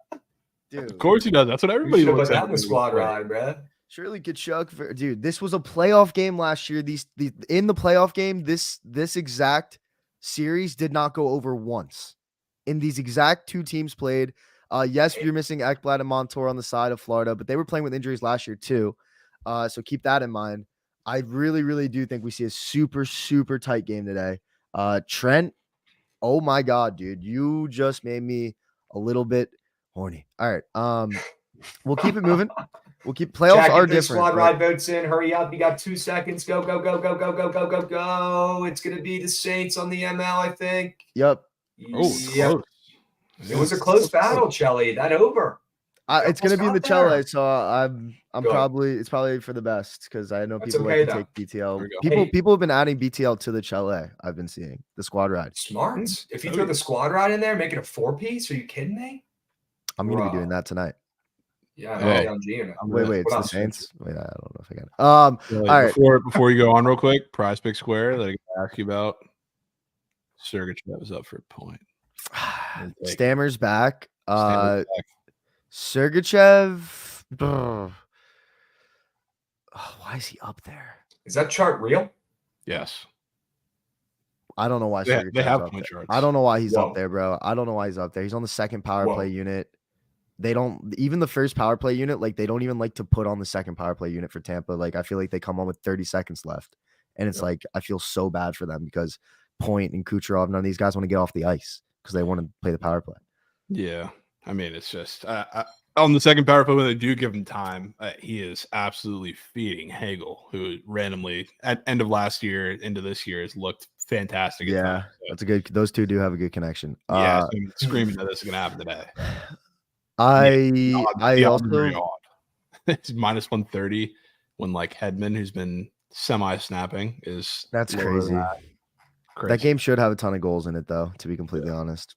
Dude. Of course he does. That's what everybody Put looks that at. in the squad ride, bro. Surely Kachuk, dude. This was a playoff game last year. In the playoff game, this exact series did not go over once. In these exact two teams played. Yes, you're missing Ekblad and Montour on the side of Florida, but they were playing with injuries last year too. So keep that in mind. I really, really do think we see a super, super tight game today. Trent, oh my God, dude, you just made me a little bit horny. All right, we'll keep it moving. We'll keep playoffs Jack, are get this different. squad ride votes in. Hurry up. You got 2 seconds. Go, go, go, go, go, go, go, go, go. It's going to be the Saints on the ML, I think. Yep. Oh, Yep. close. It was a close battle, Chelly. That over. It's going to be in the Almost got there. Chele, so I'm Good. it's probably for the best because I know That's people okay, like to though. take There BTL. we go. Hey. People have been adding BTL to the Chele. I've been seeing the squad ride. Smart. If you throw the squad ride in there, make it a 4-piece, are you kidding me? I'm going to be Bro. doing that tonight. Yeah, Hey. I'm G in it. Wait, it's What the else? Saints. Wait, I don't know if I got it. All right. Before you go on real quick, Prize Pick Square that I gotta ask you about. Sergachev was up for a point. Stammer's back. Stammer's back. Sergachev. Why is he up there? Is that chart real? Yes. I don't know why They Sergachev's have up point there. charts. I don't know why he's Whoa. up there, bro. I don't know why he's up there. He's on the second power Whoa. play unit. They don't even the first power play unit, like they don't even like to put on the second power play unit for Tampa. Like I feel like they come on with 30 seconds left. And it's like I feel so bad for them because Point and Kucherov, none of these guys want to get off the ice because they want to play the power play. Yeah. I mean, it's just on the second power play when they do give him time, he is absolutely feeding Hagel, who randomly at end of last year into this year has looked fantastic. at Yeah, times. So, that's a good. Those two do have a good connection. yeah, so I'm screaming that this is going to happen today. I The odds are also very odd. It's minus 130 when like Hedman, who's been semi-snapping, is that's lower than crazy. that. That game should have a ton of goals in it, though. To be completely honest,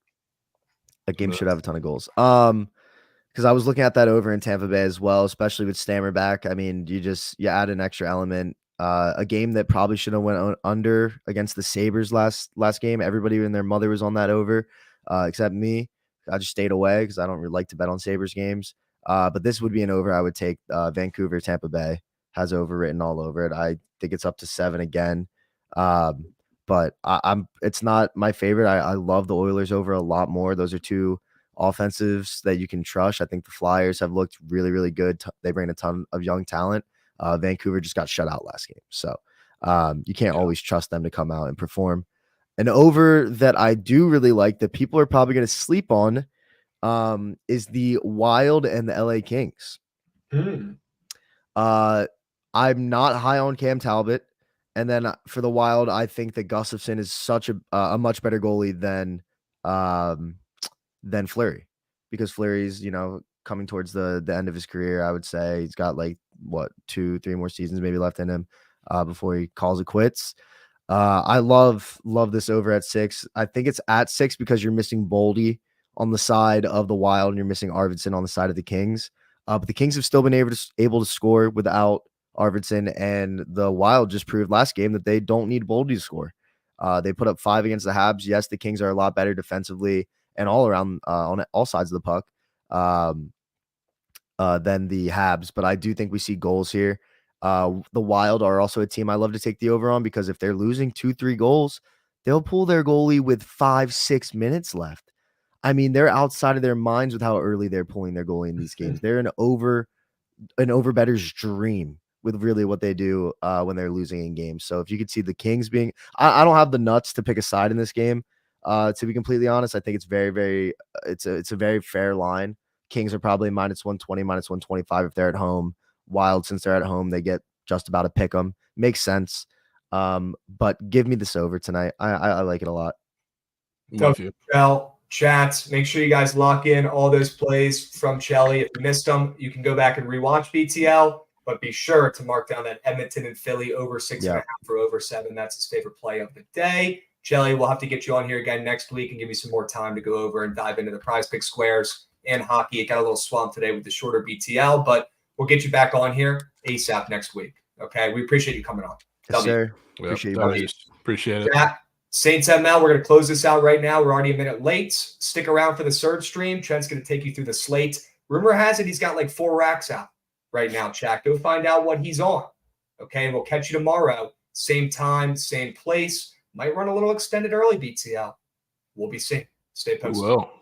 that game Yeah. should have a ton of goals. Because I was looking at that over in Tampa Bay as well, especially with Stammer back. I mean, you add an extra element. A game that probably should have went under against the Sabres last game. Everybody and their mother was on that over, except me. I just stayed away because I don't really like to bet on Sabres games. But this would be an over I would take. Vancouver, Tampa Bay has over written all over it. I think it's up to 7 again. but it's not my favorite. I love the Oilers over a lot more. Those are two offensives that you can trust. I think the Flyers have looked really, really good. They bring a ton of young talent. Vancouver just got shut out last game. So you can't always trust them to come out and perform. An over that I do really like that people are probably going to sleep on is the Wild and the LA Kings. I'm not high on Cam Talbot. And then for the Wild, I think that Gustafsson is such a much better goalie than Fleury, because Fleury's, coming towards the end of his career. I would say he's got 2-3 more seasons maybe left in him before he calls it quits. I love this over at 6. I think it's at 6 because you're missing Boldy on the side of the Wild and you're missing Arvidsson on the side of the Kings. But the Kings have still been able to score without Arvidsson, and the Wild just proved last game that they don't need Boldy to score. They put up 5 against the Habs. Yes, the Kings are a lot better defensively and all around on all sides of the puck than the Habs, but I do think we see goals here. The Wild are also a team I love to take the over on, because if they're losing 2-3 goals, they'll pull their goalie with 5-6 minutes left. I mean, they're outside of their minds with how early they're pulling their goalie in these games. They're an over better's dream with really what they do when they're losing in games. So if you could see the Kings being, I don't have the nuts to pick a side in this game. To be completely honest, I think it's very, very, it's a very fair line. Kings are probably -120, -125 if they're at home. Wild, since they're at home, they get just about a pick 'em. Makes sense. But give me this over tonight. I like it a lot. Love you. Well, chats, make sure you guys lock in all those plays from Chelly. If you missed them, you can go back and rewatch BTL, but be sure to mark down that Edmonton and Philly over 6.5 for over 7. That's his favorite play of the day. Chelly, we'll have to get you on here again next week and give you some more time to go over and dive into the Prize Pick squares and hockey. It got a little swamped today with the shorter BTL, but we'll get you back on here ASAP next week. Okay, we appreciate you coming on. Yes, sir. Appreciate you. Appreciate it. Yeah. Saints ML, we're going to close this out right now. We're already a minute late. Stick around for the surge stream. Trent's going to take you through the slate. Rumor has it he's got 4 racks out right now, chat. Go find out what he's on. Okay, we'll catch you tomorrow. Same time, same place. Might run a little extended early BTL. We'll be seeing. Stay posted. We will.